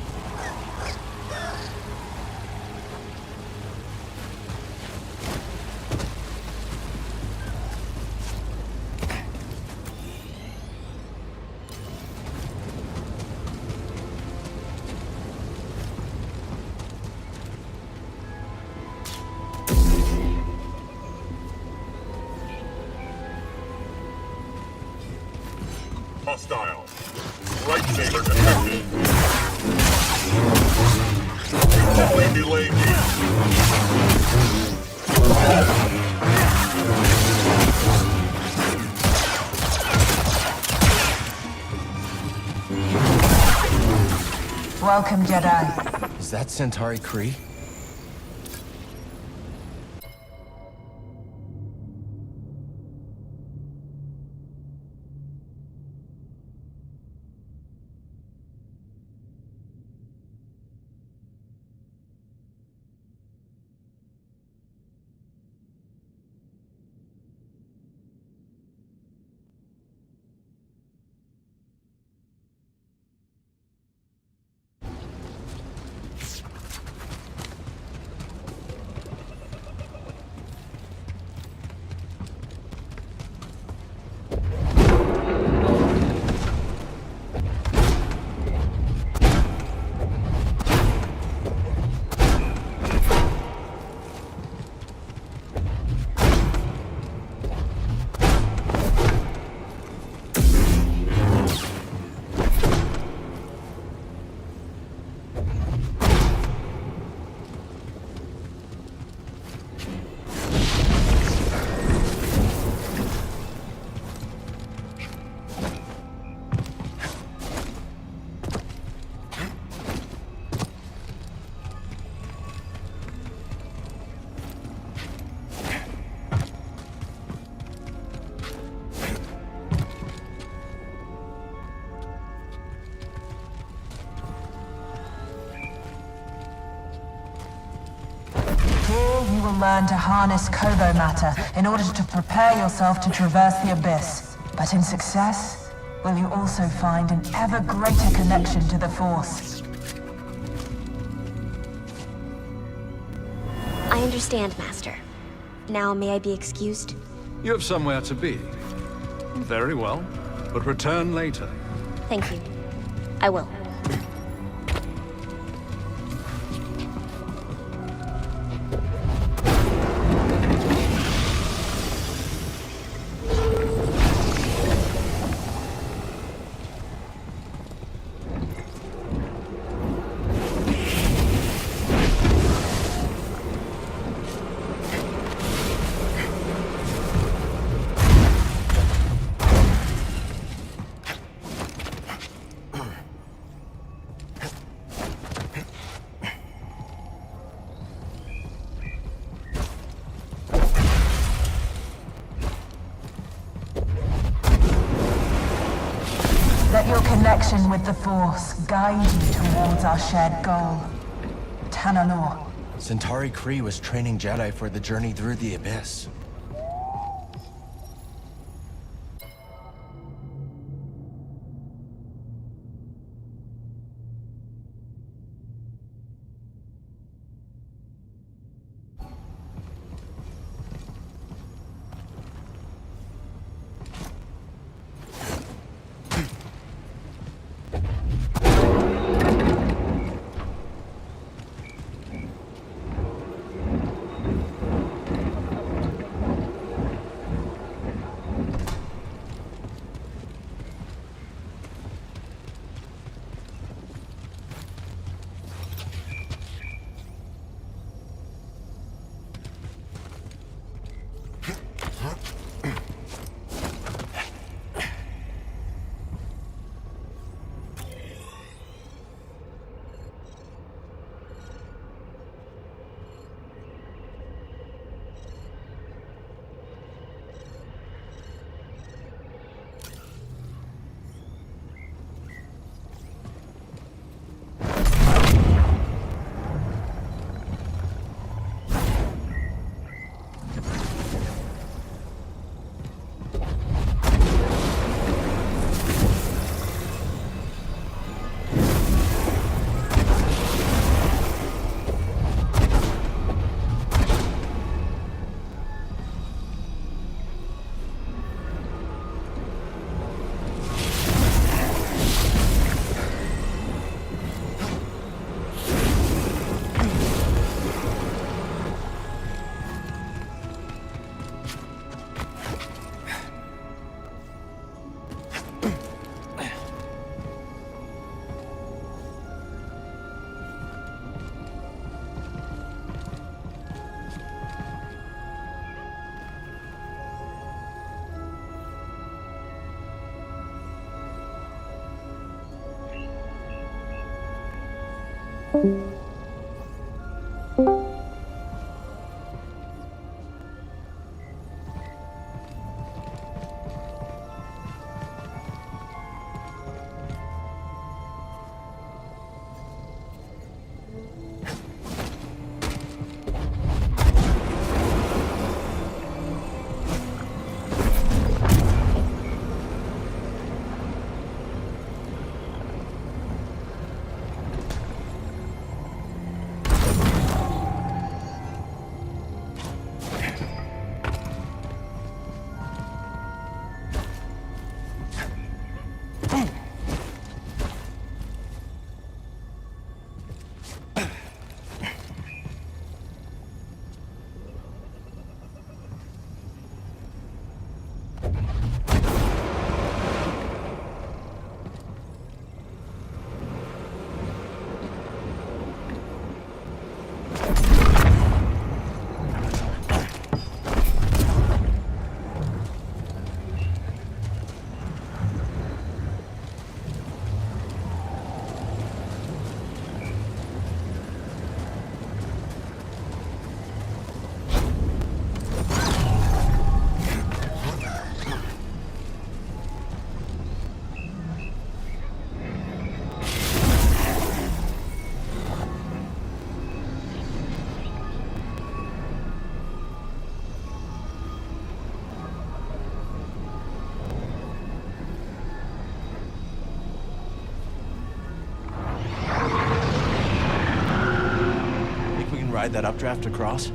Hostile. Right saber detected. Fully delayed. Welcome, Jedi. Is that Centauri Kree? You will learn to harness Kobo matter in order to prepare yourself to traverse the abyss. But in success, will you also find an ever greater connection to the Force? I understand, Master. Now may I be excused? You have somewhere to be. Very well, but return later. Thank you. I will. Let your connection with the Force guide you towards our shared goal. Tanalor. Centauri Kree was training Jedi for the journey through the abyss. Ride that updraft across?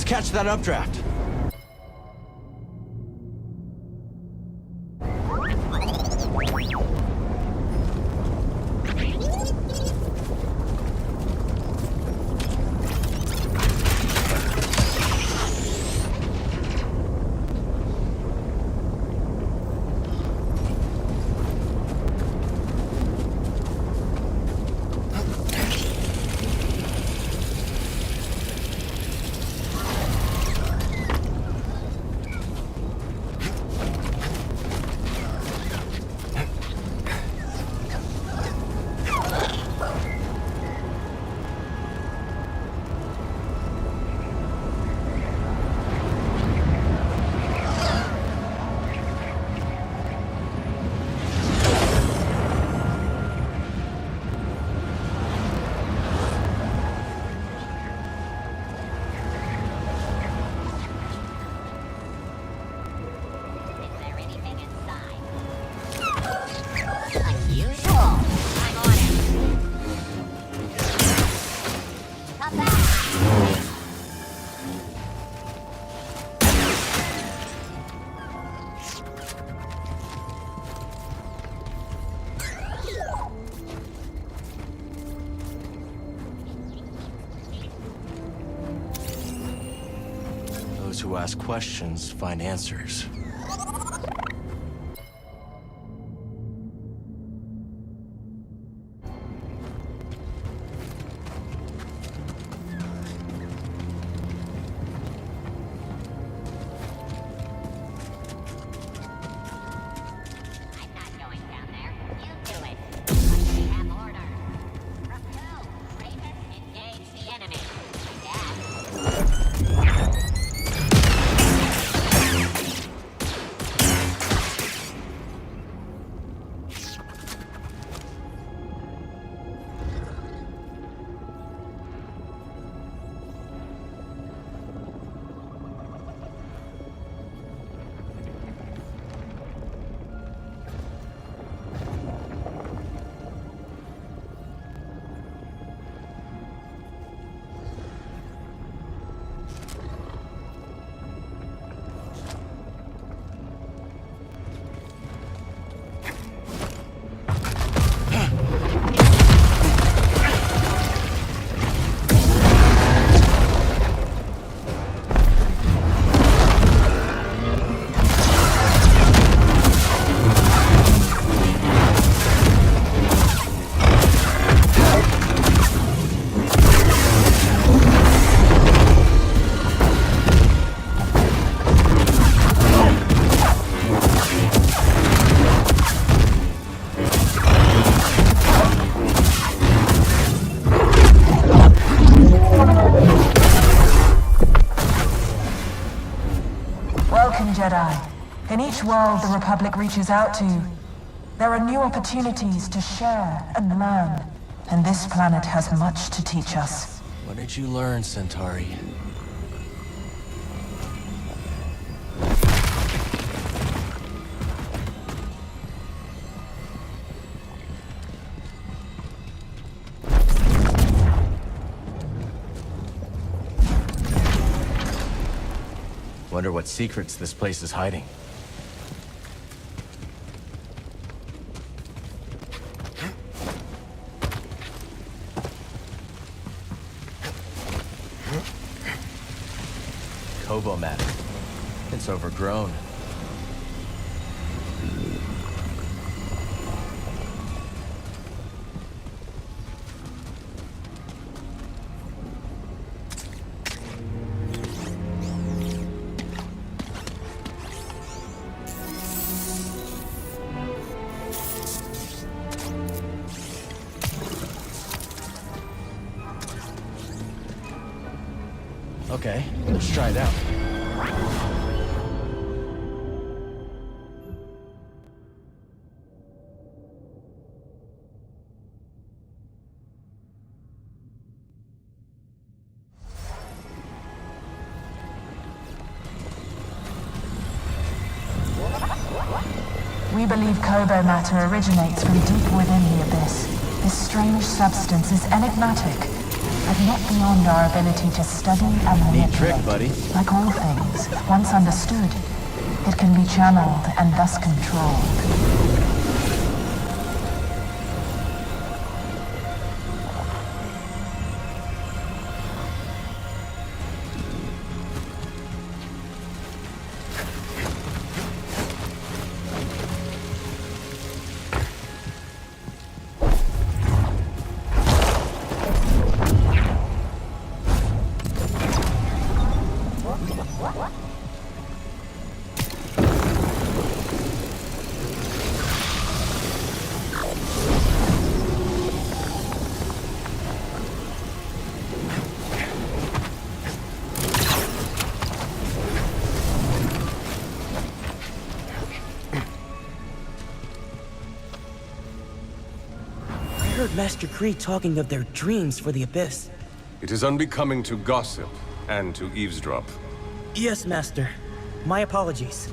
Let's catch that updraft. who ask questions find answers. Jedi. In each world the Republic reaches out to, there are new opportunities to share and learn. And this planet has much to teach us. What did you learn, Centauri? Wonder what secrets this place is hiding. Kobo mat. It's overgrown. Okay, let's try it out. We believe Kobo matter originates from deep within the Abyss. This strange substance is enigmatic, but yet beyond our ability to study and manipulate. Neat trick, buddy. Like all things, once understood, it can be channeled and thus controlled. I heard Master Kree talking of their dreams for the Abyss. It is unbecoming to gossip and to eavesdrop. Yes, Master. My apologies.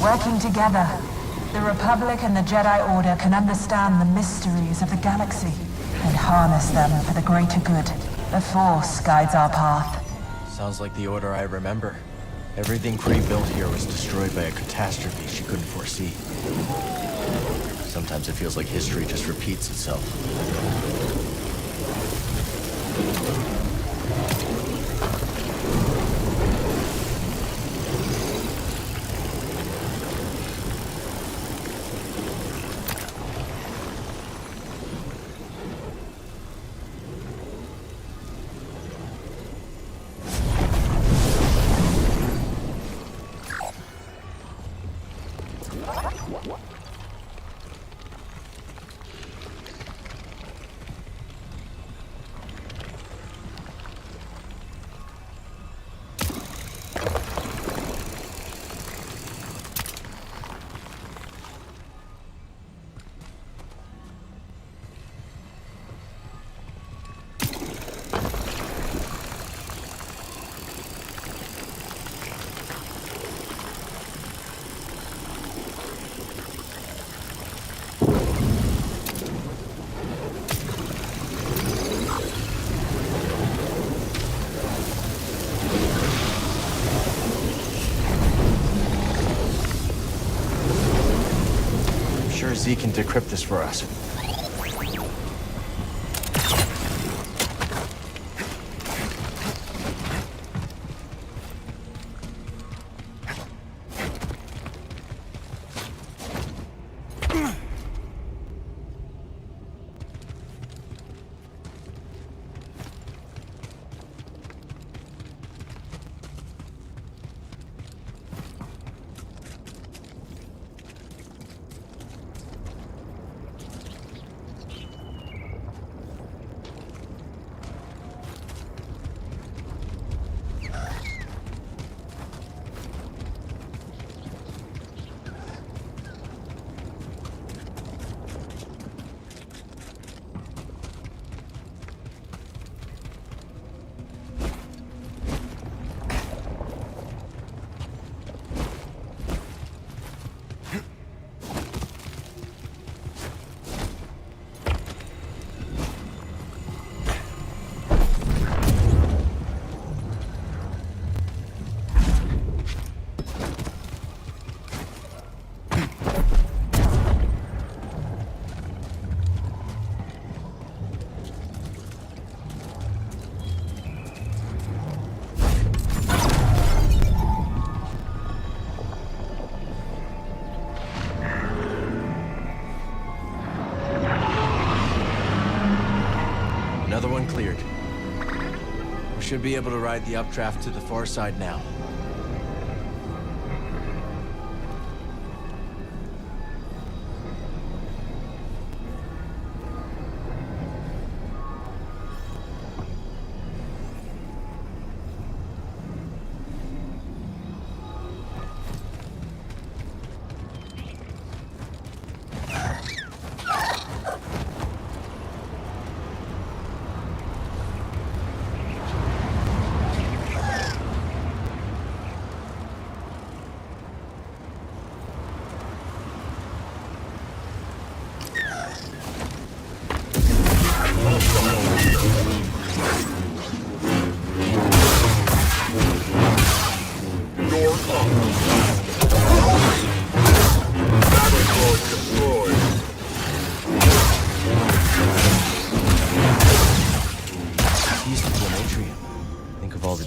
Working together, the Republic and the Jedi Order can understand the mysteries of the galaxy and harness them for the greater good. The Force guides our path. Sounds like the Order I remember. Everything Kree built here was destroyed by a catastrophe she couldn't foresee. Sometimes it feels like history just repeats itself. Z can decrypt this for us. Another one cleared. We should be able to ride the updraft to the far side now.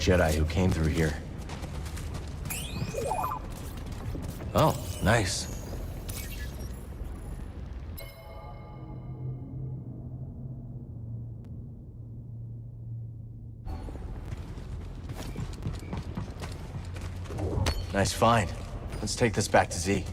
Jedi who came through here. Oh, nice. Nice find. Let's take this back to Z.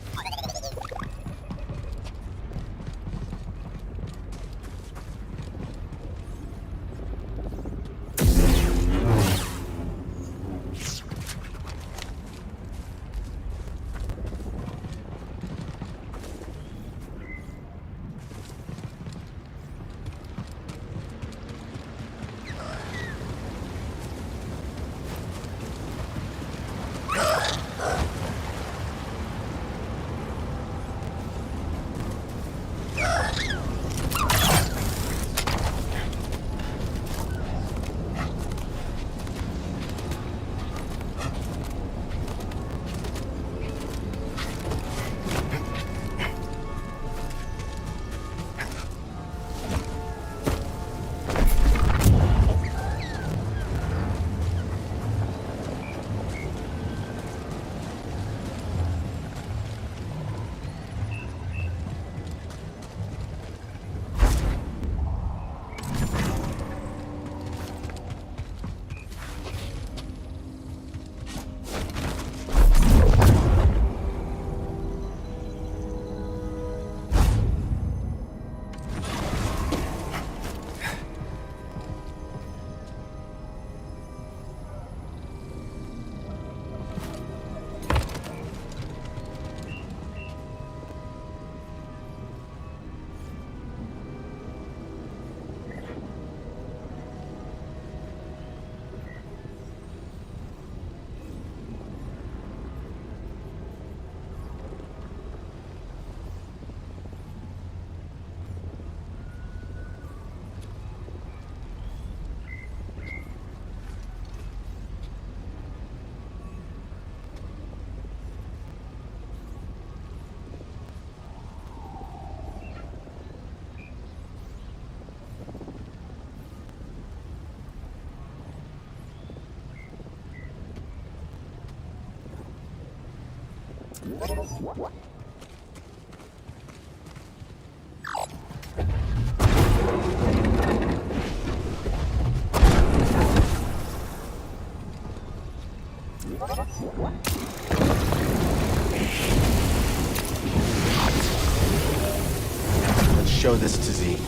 Let's show this to Z.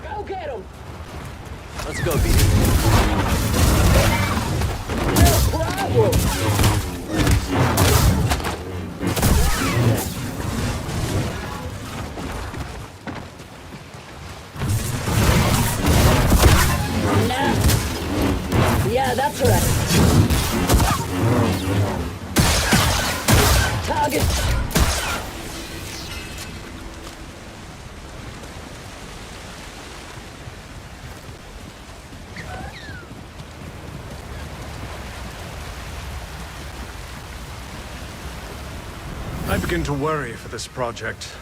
Go get him! Let's go, B. No problem! Yeah, that's right. Target. I begin to worry for this project.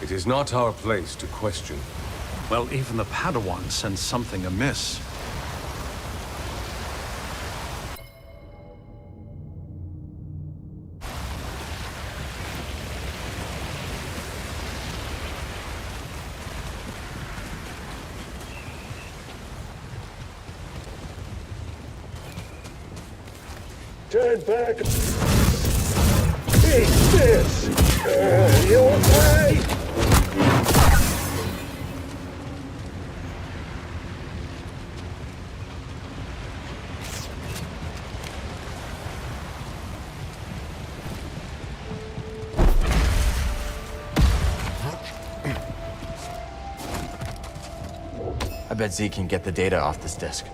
It is not our place to question. Well, even the Padawan sensed something amiss. Turn back. Eat this. You okay? I bet Z can get the data off this disk.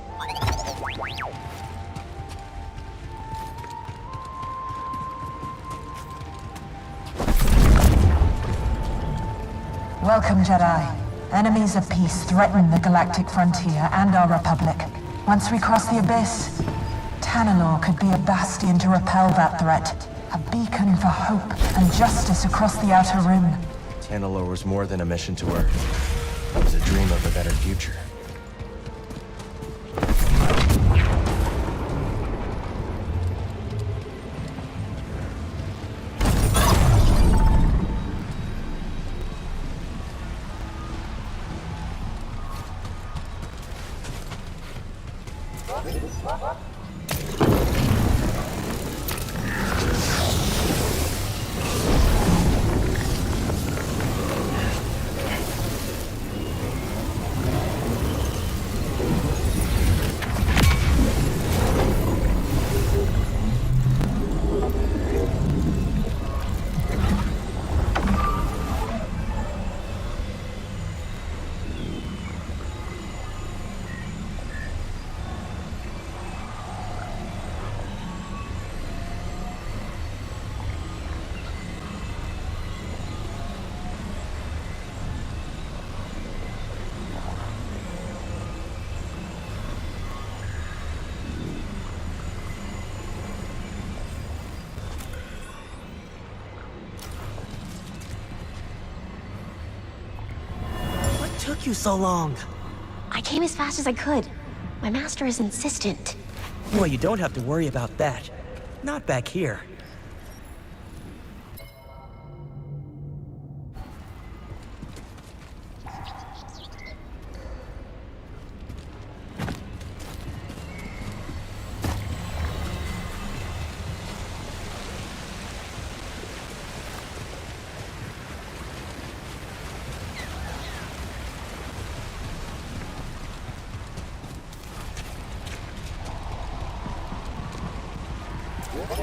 Welcome, Jedi. Enemies of peace threaten the galactic frontier and our Republic. Once we cross the Abyss, Tanalorr could be a bastion to repel that threat. A beacon for hope and justice across the Outer Rim. Tanalorr was more than a mission to Earth. It was a dream of a better future. Took you so long? I came as fast as I could. My master is insistent. Well, you don't have to worry about that. Not back here. We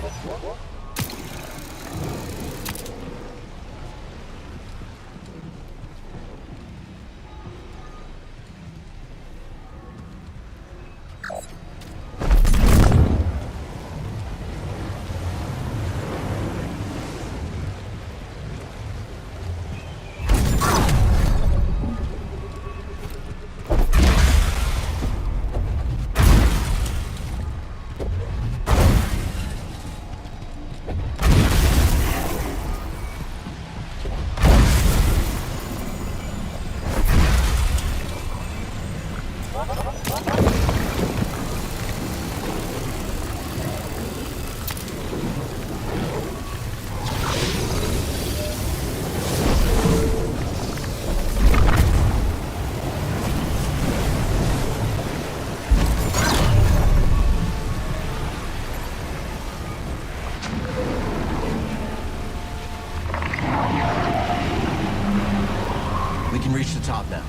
can reach the top now.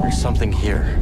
There's something here.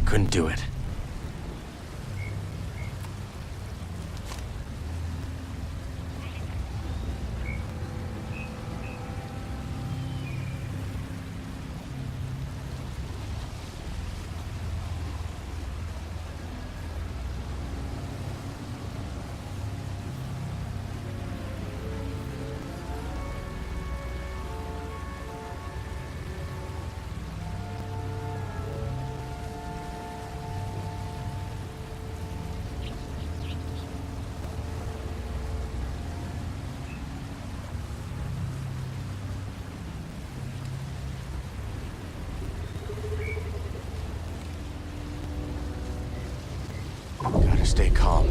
Couldn't do it. Gotta stay calm.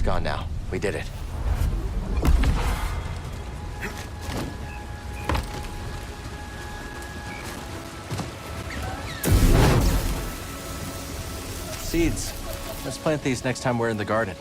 It's gone now. We did it. Seeds. Let's plant these next time we're in the garden.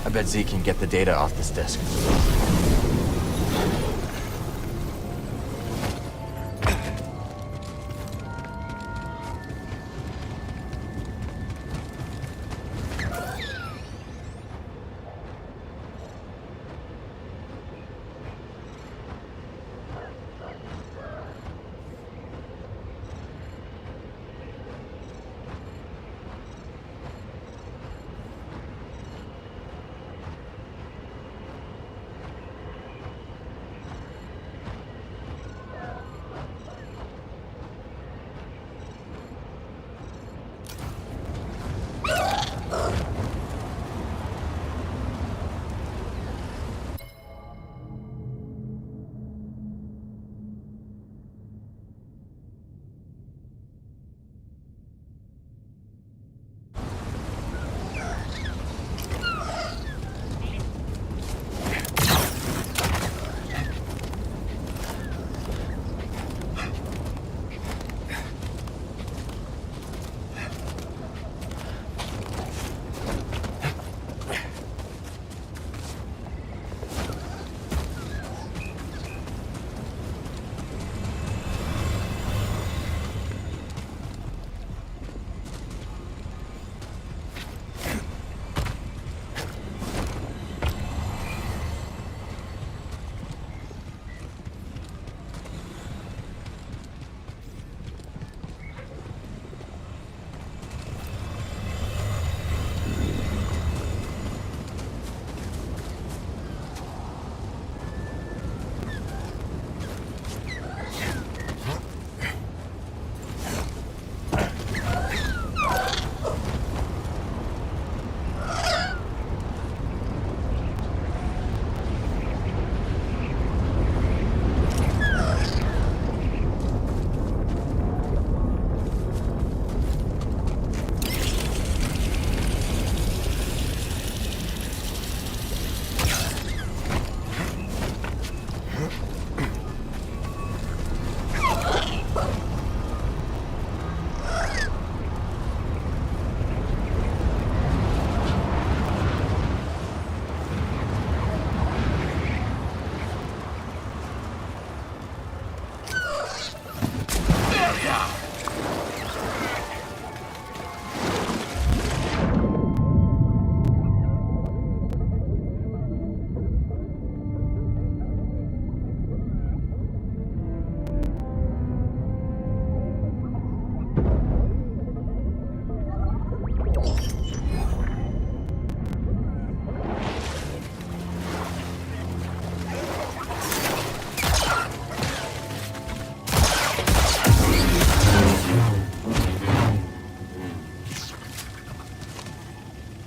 I bet Z can get the data off this disk.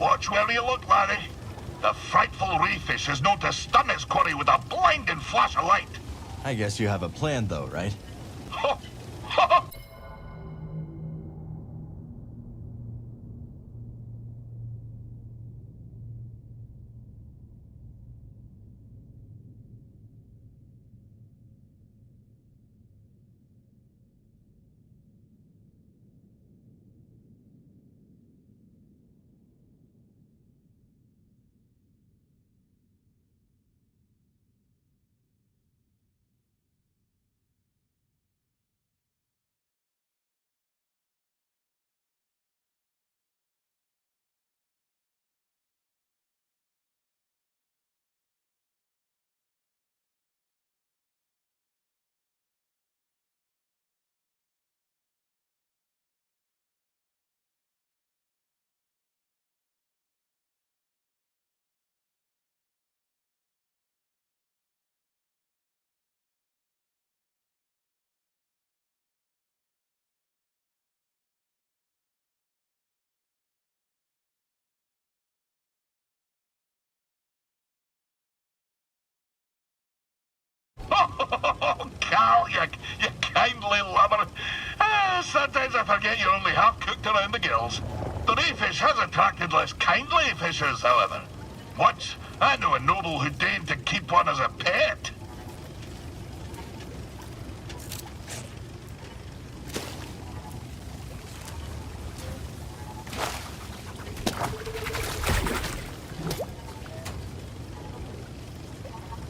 Watch where you look, laddie. The frightful reef-fish is known to stun his quarry with a blinding flash of light. I guess you have a plan though, right? Oh, Cal, you kindly lover. Sometimes I forget you're only half cooked around the gills. The rayfish has attracted less kindly fishers, however. Once, I knew a noble who deigned to keep one as a pet.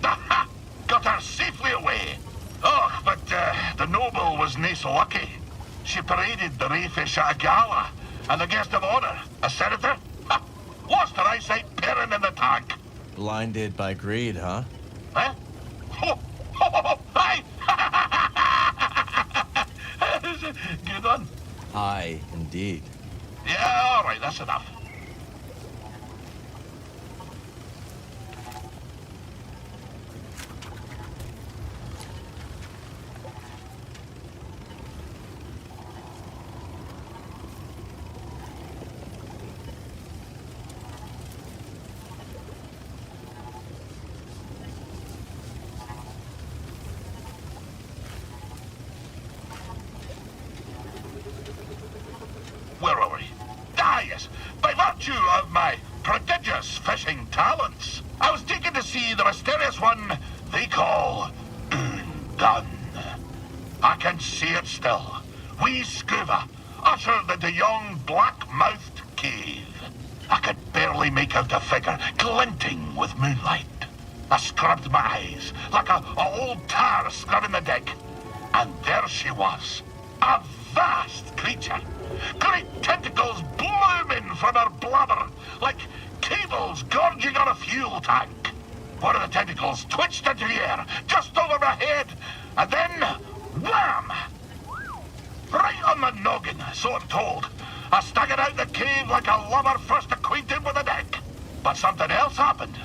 Aha! Got her safely away. Oh, but the noble was nae so lucky. She paraded the rayfish at a gala, and the guest of honor, a senator, lost her eyesight peering in the tank. Blinded by greed, huh? Huh? Aye! Good one. Aye, indeed. Yeah, all right, that's enough. Where are we? Ah, yes. By virtue of my prodigious fishing talents, I was taken to see the mysterious one they call Undone. I can see it still. Wee scuba, ushered into yon black-mouthed cave. I could barely make out a figure glinting with moonlight. I scrubbed my eyes like a old tar scrubbing the deck. And there she was, a vast creature. Great tentacles blooming from her blubber, like cables gorging on a fuel tank. One of the tentacles twitched into the air, just over my head, and then, wham! Right on the noggin, so I'm told. I staggered out the cave like a lover first acquainted with a deck. But something else happened.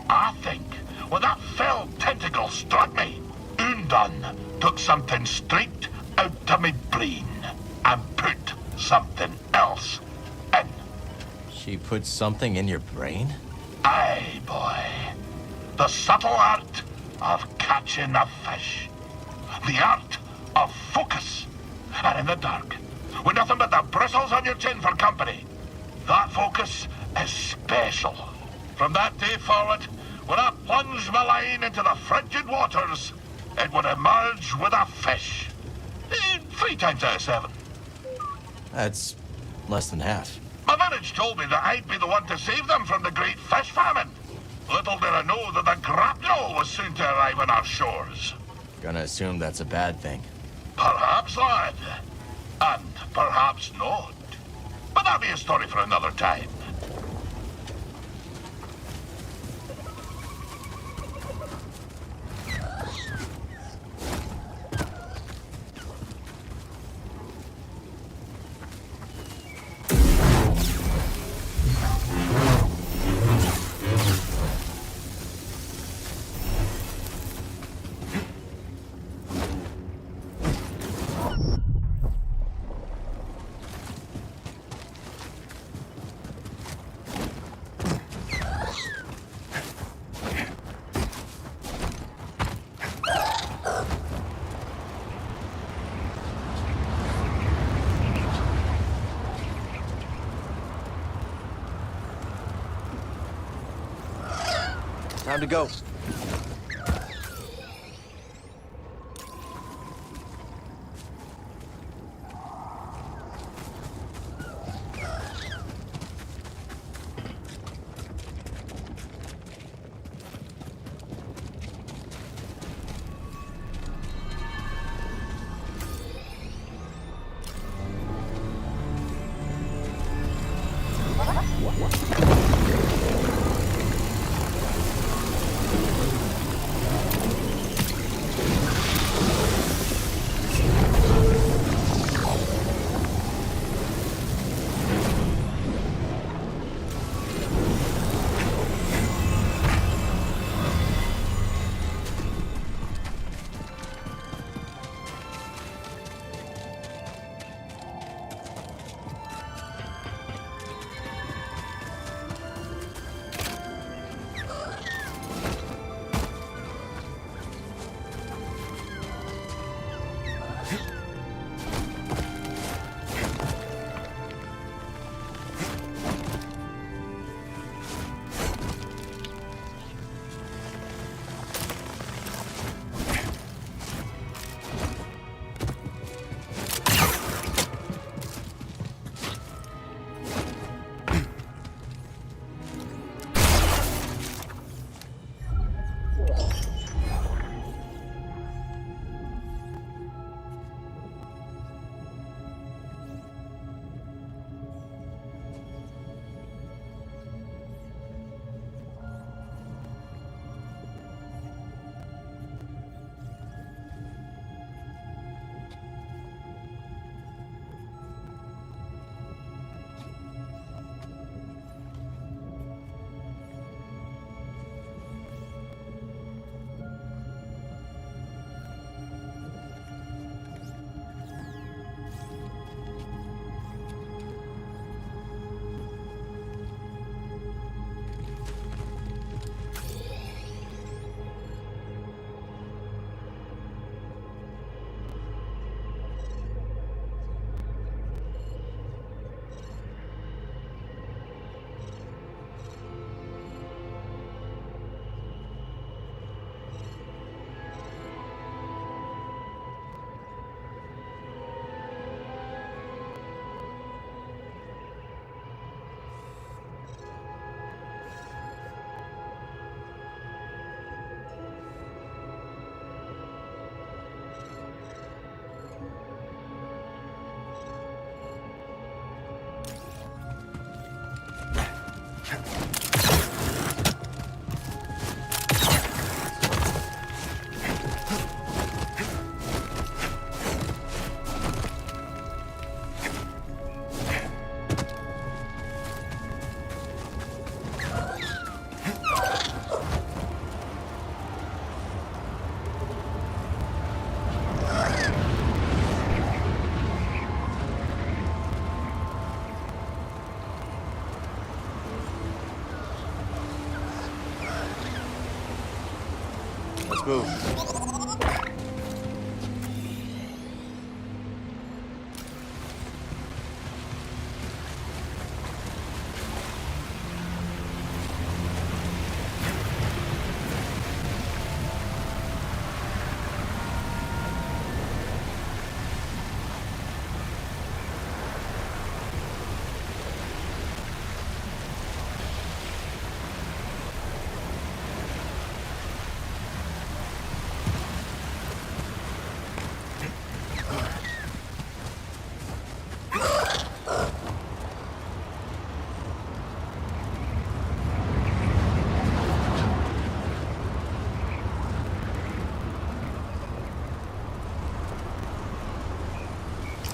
I think when that fell tentacle struck me, Undone took something straight out of my brain and put something else in. She put something in your brain? Aye, boy. The subtle art of catching a fish. The art of focus. And in the dark, with nothing but the bristles on your chin for company, that focus is special. From that day forward, when I plunged my line into the frigid waters, it would emerge with a fish. 3 times out of 7. That's less than half. My village told me that I'd be the one to save them from the great fish famine. Little did I know that the grapnel was soon to arrive on our shores. Gonna assume that's a bad thing. Perhaps, lad. And perhaps not. But that'll be a story for another time. Time to go. Let's move.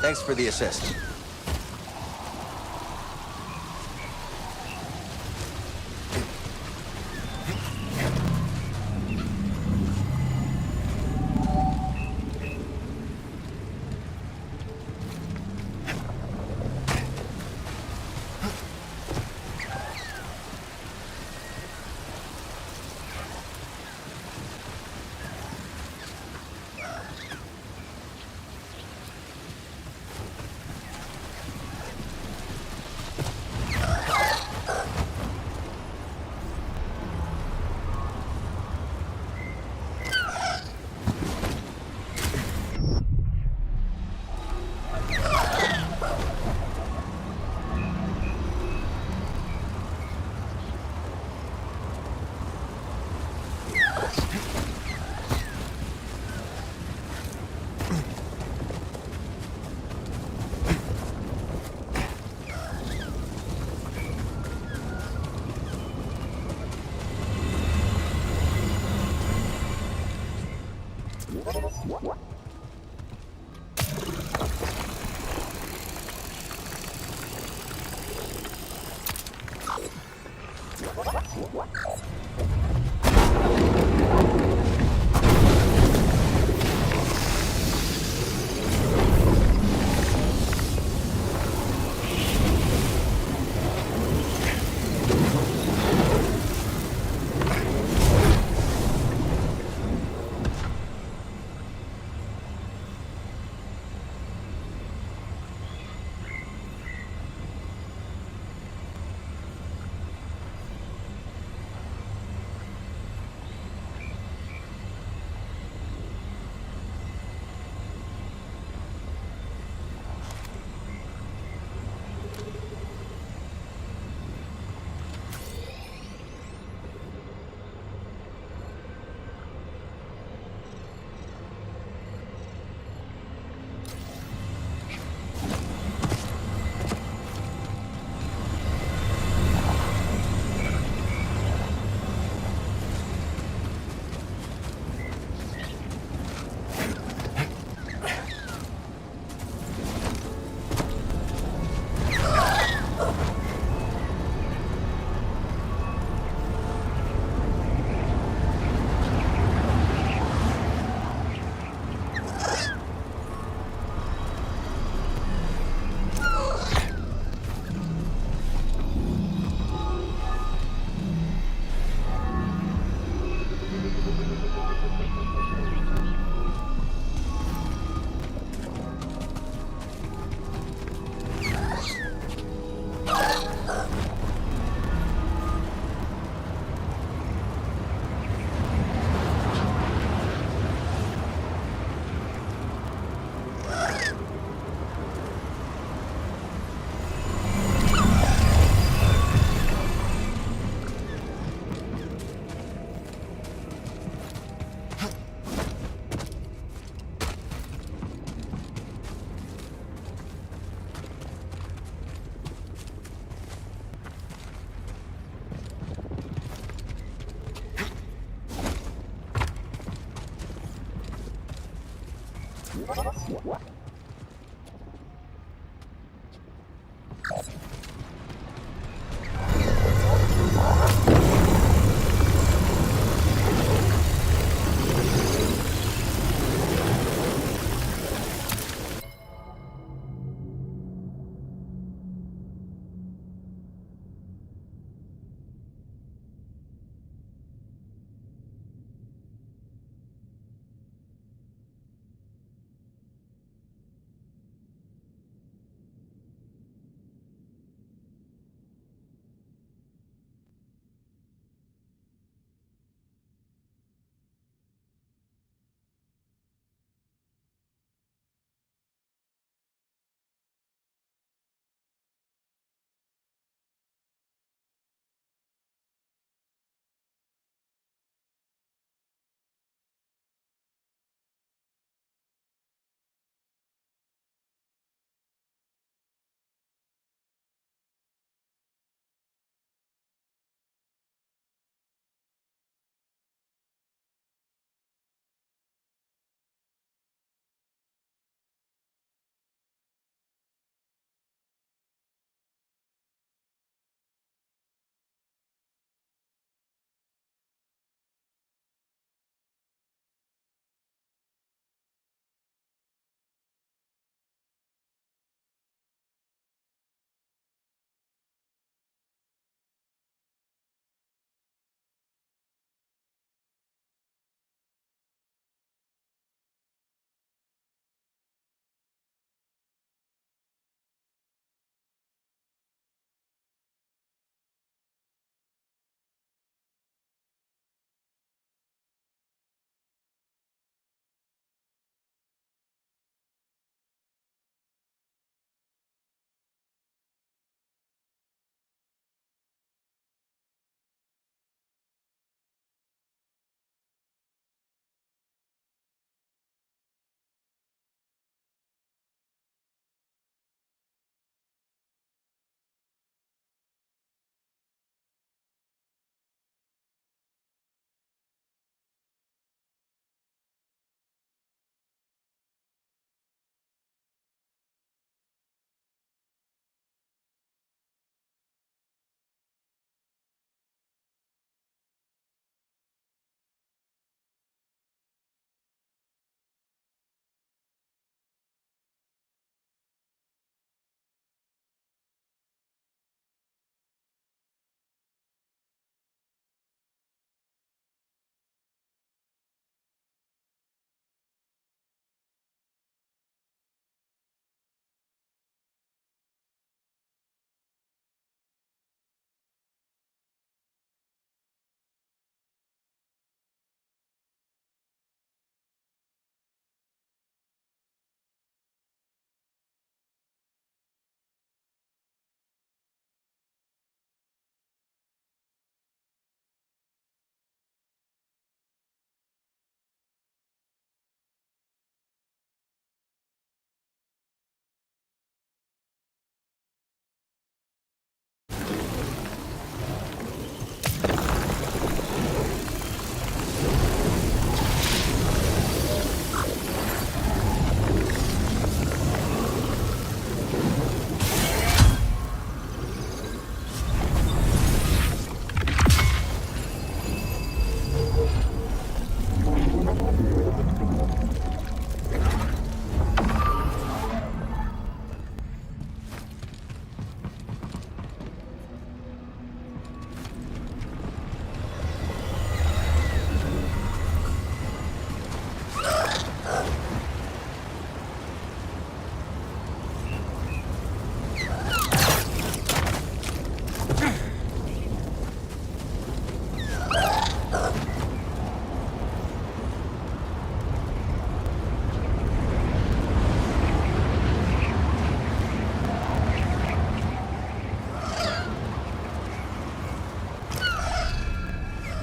Thanks for the assist.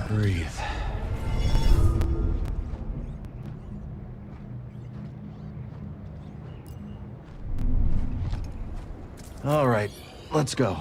Breathe. All right, let's go.